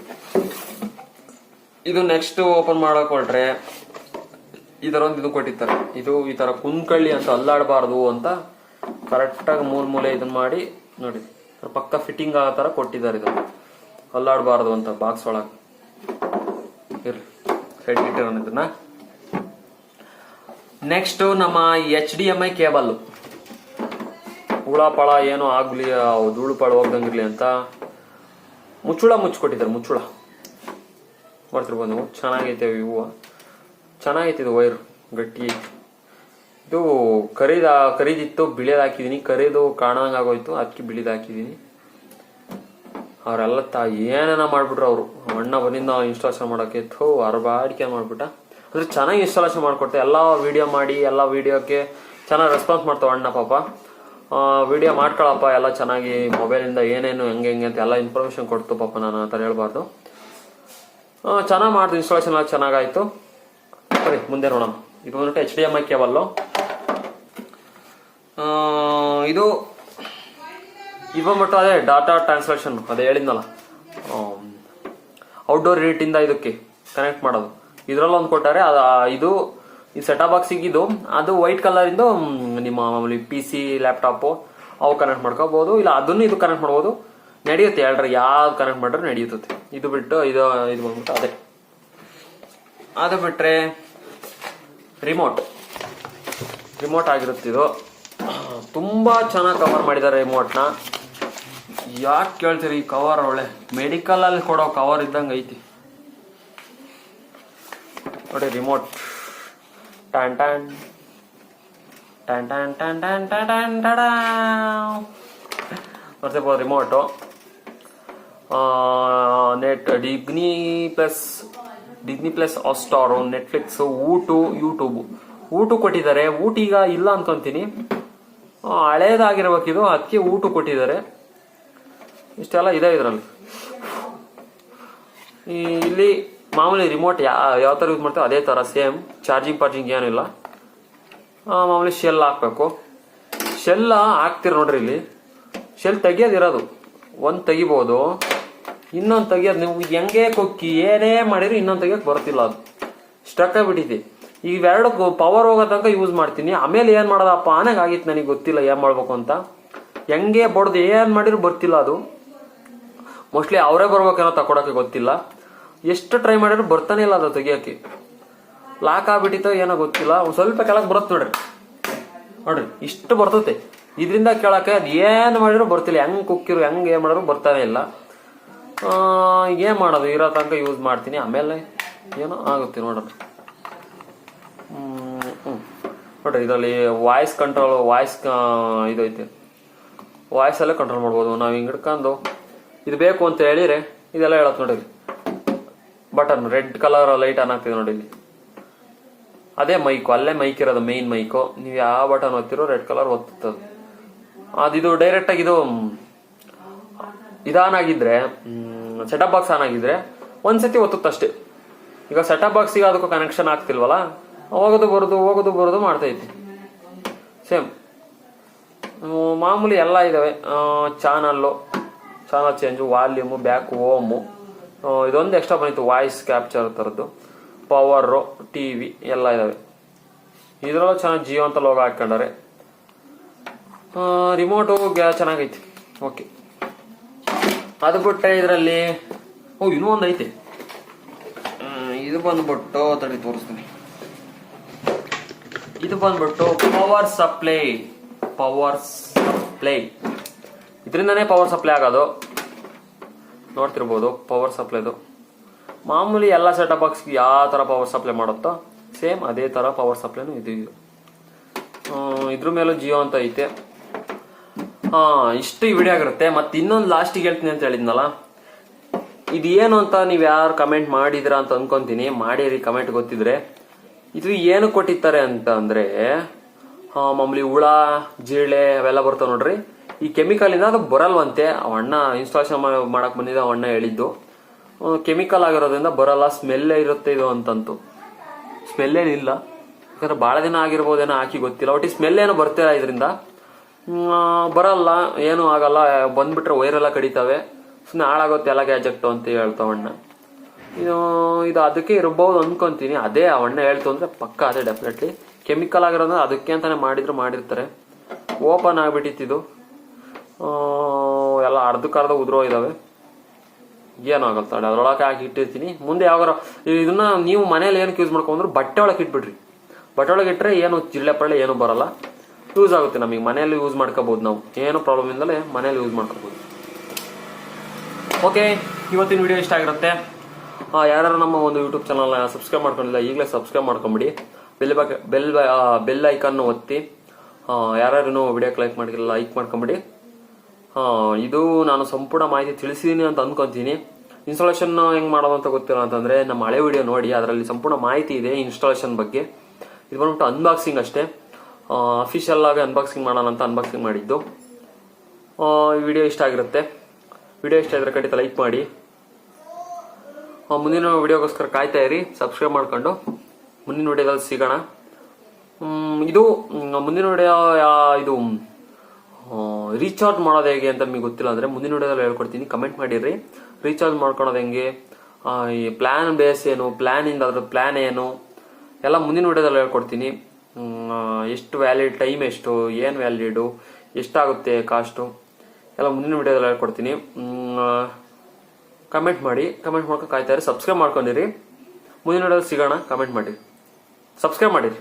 ಇದು ನೆಕ್ಸ್ಟ್ ಓಪನ್ ಮಾಡಕ್ ಹೊರಟ್ರೆ ಇದರೊಂದು ಇದು ಕೊಟ್ಟಿರ್ತಾರೆ. ಇದು ಈ ತರ ಕುಂದ್ಕಳ್ಳಿ ಅಂತ ಅಲ್ಲಾಡಬಾರ್ದು ಅಂತ ಕರೆಕ್ಟಾಗಿ ಮೂಲೆ ಇದನ್ನ ಮಾಡಿ ನೋಡಿ, ಪಕ್ಕ ಫಿಟ್ಟಿಂಗ್ ಆಗೋ ತರ ಕೊಟ್ಟಿದ್ದಾರೆ. ಇದು ಅಲ್ಲಾಡಬಾರ್ದು ಅಂತ ಬಾಕ್ಸ್ ಒಳಗೆ ಇರ್ಲಿ, ಸೈಡ್ ಇಟ್ಟಿರೋಣ ಇದನ್ನ. ನೆಕ್ಸ್ಟ್ ನಮ್ಮ HDMI ಕೇಬಲ್. ಹುಳ ಪಳ ಏನೋ ಆಗ್ಲಿ, ಧೂಳು ಪಾಳು ಹೋಗ್ದಂಗಿರ್ಲಿ ಅಂತ ಮುಚ್ಚುಳ ಮುಚ್ಚಿಕೊಟ್ಟಿದ್ದಾರೆ, ಮುಚ್ಚುಳ ಮಾಡ್ತಿರ್ಬೋದು ನೀವು. ಚೆನ್ನಾಗೈತೆ ಇವು, ಚೆನ್ನಾಗೈತೆ ಇದು ವೈರು, ಗಟ್ಟಿ ಐತಿ. ಇದು ಕರಿದಿತ್ತು, ಬಿಳಿದು ಹಾಕಿದೀನಿ. ಕರಿದು ಕಾಣಂಗೆ ಆಗೋಯ್ತು, ಅದಕ್ಕೆ ಬಿಳಿದು ಹಾಕಿದೀನಿ. ಅವರೆಲ್ಲ ಏನೇನ ಮಾಡ್ಬಿಟ್ರು ಅವರು. ಅಣ್ಣ ಬಂದಿಂದ ಇನ್ಸ್ಟಾಲೇಷನ್ ಮಾಡೋಕ್ಕೆ ಅರ್ಬಾಡಿಕೆ ಮಾಡ್ಬಿಟ್ಟ. ಅಂದ್ರೆ ಚೆನ್ನಾಗಿ ಇನ್ಸ್ಟಾಲೇಷನ್ ಮಾಡ್ಕೊಡ್ತೆ. ಎಲ್ಲ ವಿಡಿಯೋ ಮಾಡಿ, ಎಲ್ಲ ವಿಡಿಯೋಕ್ಕೆ ಚೆನ್ನಾಗಿ ರೆಸ್ಪಾನ್ಸ್ ಮಾಡ್ತಾವ ಅಣ್ಣ. ಪಾಪ ವಿಡಿಯೋ ಮಾಡ್ಕೊಳಪ್ಪ ಎಲ್ಲ ಚೆನ್ನಾಗಿ, ಮೊಬೈಲಿಂದ ಏನೇನು ಹೆಂಗೆ ಅಂತ ಎಲ್ಲ ಇನ್ಫಾರ್ಮೇಶನ್ ಕೊಡ್ತು. ಪಾಪ ನಾನು ಆ ಥರ ಹೇಳ್ಬಾರ್ದು. ಚೆನ್ನಾಗಿ ಮಾಡ್ದು, ಇನ್ಸ್ಟಾಲೇಷನ್ ಎಲ್ಲ ಚೆನ್ನಾಗಾಯ್ತು. ಸರಿ, ಮುಂದೆ ನೋಡೋಣ. ಇದು ಬಂದ್ಬಿಟ್ಟು HDMI ಕೇಬಲ್ಲು. ಇದು ಬಂದ್ಬಿಟ್ಟು ಅದೇ ಡಾಟಾ ಟ್ರಾನ್ಸ್ಲೇಷನ್, ಅದೇ ಹೇಳಿದ್ನಲ್ಲ, ಔಟ್ಡೋರ್ ಯೂನಿಟಿಂದ ಇದಕ್ಕೆ ಕನೆಕ್ಟ್ ಮಾಡೋದು. ಇದ್ರಲ್ಲಿ ಒಂದು ಕೊಟ್ಟಾರೆ. ಇದು ಈ ಸೆಟಾ ಬಾಕ್ಸಿಗೆ ಇದು, ಅದು ವೈಟ್ ಕಲರ್ ಇಂದು ನಿಮ್ಮ ಮಾಮೂಲಿ PC ಲ್ಯಾಪ್ಟಾಪು ಅವು ಕನೆಕ್ಟ್ ಮಾಡ್ಕೋಬಹುದು. ಇಲ್ಲ ಅದನ್ನು ಇದು ಕನೆಕ್ಟ್ ಮಾಡ್ಬೋದು, ನಡೆಯುತ್ತೆ. ಹೇಳ್ರಿ ಯಾವ್ದು ಕನೆಕ್ಟ್ ಮಾಡ್ರೆ ನಡೆಯುತ್ತೆ. ಇದು ಬಿಟ್ಟು ಇದು ಬಂದ್ಬಿಟ್ಟು ಅದು ಬಿಟ್ರೆ ರಿಮೋಟ್ ಆಗಿರುತ್ತೆ. ಇದು ತುಂಬಾ ಚೆನ್ನಾಗಿ ಕವರ್ ಮಾಡಿದ್ದಾರೆ ರಿಮೋಟ್ನ. ಯಾಕೆ ಕೇಳ್ತೀರಿ, ಈ ಕವರ್ ಒಳ್ಳೆ ಮೆಡಿಕಲ್ ಅಲ್ಲಿ ಕೊಡೋ ಕವರ್ ಇದ್ದಂಗೆ ಐತಿ ನೋಡಿ. ರಿಮೋಟ್ ಟ್ಯಾನ್ ಟ್ಯಾನ್ ಟ್ಯಾನ್ ಟ್ಯಾನ್ ಟ್ಯಾನ್ ಟ್ಯಾನ್ ಟ್ಯಾನ್ ಟ್ಯಾನ್ ಬರ್ತಿರ್ಬೋದು. Remote Disney plus Hotstar, Netflix, ಊಟು ಕೊಟ್ಟಿದ್ದಾರೆ. ಈಗ ಇಲ್ಲ ಅನ್ಕೊಂತೀನಿ, ಹಳೇದಾಗಿರ್ಬೇಕಿದು, ಅದಕ್ಕೆ ಕೊಟ್ಟಿದ್ದಾರೆ. ಇಷ್ಟೆಲ್ಲ ಇದೆ ಇದರಲ್ಲಿ. ಇಲ್ಲಿ ಮಾಮೂಲಿ ರಿಮೋಟ್ ಯಾವ ಥರ ಯೂಸ್ ಮಾಡ್ತೀವಿ ಅದೇ ಥರ ಸೇಮ್. ಚಾರ್ಜಿಂಗ್ ಏನಿಲ್ಲ. ಮಾಮೂಲಿ ಶೆಲ್ ಹಾಕ್ಬೇಕು. ಶೆಲ್ ಹಾಕ್ತಿರ ನೋಡ್ರಿ. ಇಲ್ಲಿ ಶೆಲ್ ತೆಗಿಯೋದಿರೋದು ಒಂದು ತೆಗಿಬೋದು, ಇನ್ನೊಂದು ತೆಗಿಯೋದು ನೀವು ಹೆಂಗೆ ಕೊಕ್ಕಿ ಏನೇ ಮಾಡಿದ್ರು ಇನ್ನೊಂದು ತೆಗಿಯೋಕೆ ಬರ್ತಿಲ್ಲ. ಅದು ಸ್ಟಕ್ ಆಗಿಬಿಟ್ಟಿದೆ. ಇವೆರಡು ಪವರ್ ಹೋಗೋ ತನಕ ಯೂಸ್ ಮಾಡ್ತೀನಿ. ಆಮೇಲೆ ಏನು ಮಾಡೋದಪ್ಪ ಆನಾಗ ಆಗಿತ್ತು, ನನಗೆ ಗೊತ್ತಿಲ್ಲ ಏನು ಮಾಡ್ಬೇಕು ಅಂತ. ಹೆಂಗೆ ಬಡ್ದು ಏನು ಮಾಡಿದ್ರು ಬರ್ತಿಲ್ಲ ಅದು. ಮೋಸ್ಟ್ಲಿ ಅವರೇ ಬರ್ಬೇಕೇನೋ ತಕೊಡೋಕೆ ಗೊತ್ತಿಲ್ಲ. ಎಷ್ಟು ಟ್ರೈ ಮಾಡಿದ್ರು ಬರ್ತಾನೆ ಇಲ್ಲ ಅದು ತೆಗಿಯೋಕೆ. ಲಾಕ್ ಆಗ್ಬಿಟ್ಟಿತ್ತೋ ಏನೋ ಗೊತ್ತಿಲ್ಲ. ಒಂದು ಸ್ವಲ್ಪ ಕೆಳಗೆ ಬರುತ್ತೆ ನೋಡ್ರಿ, ಇಷ್ಟು ಬರ್ತತೆ. ಇದರಿಂದ ಕೇಳಕ್ಕೆ ಅದು ಏನು ಮಾಡಿದ್ರು ಬರ್ತಿಲ್ಲ. ಹೆಂಗೆ ಕುಕ್ಕಿರು ಹೆಂಗೆ ಏನು ಮಾಡಿದ್ರು ಬರ್ತಾನೆ ಇಲ್ಲ. ಏನು ಮಾಡೋದು, ಇರೋ ತನಕ ಯೂಸ್ ಮಾಡ್ತೀನಿ, ಆಮೇಲೆ ಏನೋ ಆಗುತ್ತೆ ನೋಡೋಣ. ನೋಡ್ರಿ ಇದರಲ್ಲಿ ವಾಯ್ಸ್ ಕಂಟ್ರೋಲ್, ಇದು ಐತೆ, ವಾಯ್ಸಲ್ಲೇ ಕಂಟ್ರೋಲ್ ಮಾಡ್ಬೋದು. ನಾವು ಹಿಂಗೆ ಹಿಡ್ಕೊಂಡು ಇದು ಬೇಕು ಅಂತ ಹೇಳಿದ್ರೆ ಇದೆಲ್ಲ ಹೇಳತ್ತೆ ನೋಡಿರಿ. Button red colour light on ಆಗ್ತಿದೆ ನೋಡಿ ಇಲ್ಲಿ. ಅದೇ ಮೈಕು, ಅಲ್ಲೇ ಮೈಕ್ ಇರೋದು, ಮೇನ್ ಮೈಕು. ನೀವು ಯಾವ ಬಟನ್ ಒತ್ತಿರೋ ರೆಡ್ ಕಲರ್ ಒತ್ತುತ್ತದೆ. ಇದು ಡೈರೆಕ್ಟ್ ಆಗಿ ಇದು ಆನ್ ಆಗಿದ್ರೆ, ಸೆಟಪ್ ಬಾಕ್ಸ್ ಆನ್ ಆಗಿದ್ರೆ ಒಂದ್ಸತಿ ಒತ್ತುತ್ತಷ್ಟೇ. ಈಗ ಸೆಟಪ್ ಬಾಕ್ಸಿಗೆ ಅದಕ್ಕೂ ಕನೆಕ್ಷನ್ ಆಗ್ತಿಲ್ವಲ್ಲ, ಹೋಗೋದು ಬರೋದು ಮಾಡ್ತೈತಿ. ಸೇಮ್ ಮಾಮೂಲಿ ಎಲ್ಲ ಇದಾವೆ. Channel change, volume, back, home, ಇದೊಂದು ಎಕ್ಸ್ಟ್ರಾ ಬಂದಿತ್ತು ವಾಯ್ಸ್ ಕ್ಯಾಪ್ಚರ್ ಥರದ್ದು, ಪವರು, TV ಎಲ್ಲ ಇದಾವೆ. ಇದರಲ್ಲೂ ಚೆನ್ನಾಗಿ ಜಿಯೋ ಅಂತ ಲೋಗೋ ಹಾಕೊಂಡಾರೆ. ರಿಮೋಟು ಚೆನ್ನಾಗೈತಿ. ಓಕೆ, ಅದು ಬಿಟ್ಟರೆ ಇದರಲ್ಲಿ ಇನ್ನೂ ಒಂದು ಐತೆ. ಇದು ಬಂದ್ಬಿಟ್ಟು ತೋರಿಸ್ತೀನಿ. ಇದು ಬಂದ್ಬಿಟ್ಟು ಪವರ್ ಸಪ್ಲೈ. ಇದರಿಂದನೇ ಪವರ್ ಸಪ್ಲೈ ಆಗೋದು. ನೋಡ್ತಿರ್ಬೋದು ಪವರ್ ಸಪ್ಲೈದು. ಮಾಮೂಲಿ ಎಲ್ಲ ಸೆಟಪ್ ಬಾಕ್ಸ್ಗೆ ಯಾವ ಥರ ಪವರ್ ಸಪ್ಲೈ ಮಾಡುತ್ತೋ ಸೇಮ್ ಅದೇ ಥರ ಪವರ್ ಸಪ್ಲೈನು ಇದು. ಇದ್ರ ಮೇಲೂ ಜಿಯೋ ಅಂತ ಐತೆ. ಇಷ್ಟು ಈ ವಿಡಿಯೋ ಆಗಿರುತ್ತೆ. ಮತ್ತೆ ಇನ್ನೊಂದು ಲಾಸ್ಟಿಗೆ ಹೇಳ್ತೀನಿ ಅಂತ ಹೇಳಿದ್ನಲ್ಲ, ಇದು ಏನು ಅಂತ ನೀವು ಯಾರು ಕಮೆಂಟ್ ಮಾಡಿದಿರ ಅಂತ ಅನ್ಕೊಂತೀನಿ. ಮಾಡಿರಿ ಕಮೆಂಟ್ ಗೊತ್ತಿದ್ರೆ. ಇದು ಏನು ಕೊಟ್ಟಿರ್ತಾರೆ ಅಂತ ಅಂದ್ರೆ, ಮಾಮೂಲಿ ಹುಳ, ಜಿರಳೆ ಅವೆಲ್ಲ ಬರ್ತಾವ ನೋಡ್ರಿ. ಈ ಕೆಮಿಕಲ್ ಇಂದ ಅದು ಬರಲ್ವಂತೆ. ಅಣ್ಣ ಇನ್ಸ್ಟಾಲೇಷನ್ ಮಾಡಕ್ ಬಂದಿದ್ದ ಅಣ್ಣ ಹೇಳಿದ್ದು. ಕೆಮಿಕಲ್ ಆಗಿರೋದ್ರಿಂದ ಬರಲ್ಲ, ಸ್ಮೆಲ್ಲೇ ಇರುತ್ತೆ ಇದು ಅಂತಂತು. ಸ್ಮೆಲ್ ಏನಿಲ್ಲ, ಯಾಕಂದ್ರೆ ಭಾಳ ದಿನ ಆಗಿರ್ಬೋದೇನೋ ಹಾಕಿ ಗೊತ್ತಿಲ್ಲ. ಒಟ್ಟಿಗೆ ಸ್ಮೆಲ್ ಏನೋ ಬರ್ತಿಲ್ಲ ಇದರಿಂದ. ಬರಲ್ಲ, ಏನು ಆಗಲ್ಲ. ಬಂದ್ಬಿಟ್ರೆ ವೈರೆಲ್ಲ ಕಡಿತಾವೆ, ಸುಮ್ಮನೆ ಹಾಳಾಗುತ್ತೆ ಎಲ್ಲ ಗ್ಯಾಜೆಕ್ಟು ಅಂತ ಹೇಳ್ತಾವಣ್ಣ. ಇದು ಅದಕ್ಕೆ ಇರ್ಬೋದು ಅನ್ಕೊಂತೀನಿ. ಅದೇ ಅವಣ್ಣ ಹೇಳ್ತು ಅಂದ್ರೆ ಪಕ್ಕ ಅದೇ ಡೆಫಿನೆಟ್ಲಿ ಕೆಮಿಕಲ್ ಆಗಿರೋದ್ರೆ ಅದಕ್ಕೆ ಅಂತಾನೆ ಮಾಡಿರ್ತಾರೆ. ಓಪನ್ ಆಗ್ಬಿಟ್ಟಿತ್ತು. ಎಲ್ಲ ಅರ್ಧಕ್ಕರ್ಧ ಉದುರೋ ಇದಾವೆ. ಏನೂ ಆಗಲ್ಲ, ಅದ್ರೊಳಗೆ ಹಾಕಿ ಇಟ್ಟಿರ್ತೀನಿ. ಮುಂದೆ ಯಾವಾಗ ಇದನ್ನ ನೀವು ಮನೇಲಿ ಏನಕ್ಕೆ ಯೂಸ್ ಮಾಡ್ಕೊಂಡ್ರೆ ಬಟ್ಟೆ ಒಳಗೆ ಇಟ್ಬಿಡ್ರಿ. ಬಟ್ಟೆ ಒಳಗೆ ಇಟ್ಟರೆ ಏನು ಜಿರಳೆ ಪಳ್ಳೆ ಏನೂ ಬರಲ್ಲ. ಯೂಸ್ ಆಗುತ್ತೆ ನಮಗೆ. ಮನೆಯಲ್ಲಿ ಯೂಸ್ ಮಾಡ್ಕೋಬಹುದು ನಾವು, ಏನು ಪ್ರಾಬ್ಲಮ್ ಇಂದಲೇ ಮನೇಲಿ ಯೂಸ್ ಮಾಡ್ಕೋಬಹುದು. ಓಕೆ. ಇವತ್ತಿನ ವಿಡಿಯೋ ಇಷ್ಟ ಆಗಿರುತ್ತೆ. ಯಾರು ನಮ್ಮ ಒಂದು ಯೂಟ್ಯೂಬ್ ಚಾನಲ್ನ ಸಬ್ಸ್ಕ್ರೈಬ್ ಮಾಡ್ಕೊಂಡಿಲ್ಲ ಈಗಲೇ ಸಬ್ಸ್ಕ್ರೈಬ್ ಮಾಡ್ಕೊಂಬಿಡಿ. ಬೆಲ್ ಐಕಾನ್ ಒತ್ತಿ. ಯಾರು ವಿಡಿಯೋಕ್ಕೆ ಲೈಕ್ ಮಾಡಿಲ್ಲ ಲೈಕ್ ಮಾಡ್ಕೊಂಬಿಡಿ. ಇದು ನಾನು ಸಂಪೂರ್ಣ ಮಾಹಿತಿ ತಿಳಿಸಿದೀನಿ ಅಂತ ಅನ್ಕೊಂತೀನಿ. ಇನ್ಸ್ಟಾಲೇಷನ್ ಹೆಂಗ್ ಮಾಡೋದು ಅಂತ ಗೊತ್ತಿಲ್ಲ ಅಂತಂದ್ರೆ ನಮ್ಮ ಹಳೆ ವಿಡಿಯೋ ನೋಡಿ, ಅದರಲ್ಲಿ ಸಂಪೂರ್ಣ ಮಾಹಿತಿ ಇದೆ ಇನ್ಸ್ಟಾಲೇಷನ್ ಬಗ್ಗೆ. ಇದು ಬಂದ್ಬಿಟ್ಟು ಅನ್ಬಾಕ್ಸಿಂಗ್ ಅಷ್ಟೇ, ಅಫಿಷಿಯಲ್ ಆಗಿ ಅನ್ಬಾಕ್ಸಿಂಗ್ ಮಾಡೋಣ ಅಂತ ಅನ್ಬಾಕ್ಸಿಂಗ್ ಮಾಡಿದ್ದು. ಈ ವಿಡಿಯೋ ಇಷ್ಟ ಆಗಿರುತ್ತೆ. ವಿಡಿಯೋ ಇಷ್ಟ ಇದ್ರೆ ಖಂಡಿತ ಲೈಕ್ ಮಾಡಿ. ಮುಂದಿನ ವಿಡಿಯೋಗೋಸ್ಕರ ಕಾಯ್ತಾ ಇರಿ, ಸಬ್ಸ್ಕ್ರೈಬ್ ಮಾಡ್ಕೊಂಡು. ಮುಂದಿನ ವಿಡಿಯೋದಲ್ಲಿ ಸಿಗೋಣ. ಇದು ಮುಂದಿನ ವಿಡಿಯೋ ಇದು ರೀಚಾರ್ಜ್ ಮಾಡೋದು ಹೇಗೆ ಅಂತ ನಿಮಗೆ ಗೊತ್ತಿಲ್ಲ ಅಂದ್ರೆ ಮುಂದಿನ ವಿಡಿಯೋದಲ್ಲಿ ಹೇಳ್ಕೊಡ್ತೀನಿ. ಕಮೆಂಟ್ ಮಾಡಿರಿ. ರೀಚಾರ್ಜ್ ಮಾಡ್ಕೊಳೋದು ಹೆಂಗೆ, ಈ ಪ್ಲಾನ್ ಬೇಸ್ ಏನು, ಪ್ಲಾನ್ ಇಂದ ಅದ್ರ ಪ್ಲಾನ್ ಏನು ಎಲ್ಲ ಮುಂದಿನ ವಿಡಿಯೋದಲ್ಲಿ ಹೇಳ್ಕೊಡ್ತೀನಿ. ಎಷ್ಟು ವ್ಯಾಲಿಡ್, ಟೈಮ್ ಎಷ್ಟು, ಏನು ವ್ಯಾಲಿಡು, ಎಷ್ಟಾಗುತ್ತೆ ಕಾಸ್ಟು ಎಲ್ಲ ಮುಂದಿನ ವಿಡಿಯೋದಲ್ಲಿ ಹೇಳ್ಕೊಡ್ತೀನಿ. ಕಮೆಂಟ್ ಮಾಡ್ಕೊಂಡು ಕಾಯ್ತಾರೆ. ಸಬ್ಸ್ಕ್ರೈಬ್ ಮಾಡ್ಕೊಂಡಿರಿ. ಮುಂದಿನ ವಿಡಿಯೋದಲ್ಲಿ ಸಿಗೋಣ. ಕಮೆಂಟ್ ಮಾಡಿ, ಸಬ್ಸ್ಕ್ರೈಬ್ ಮಾಡಿರಿ.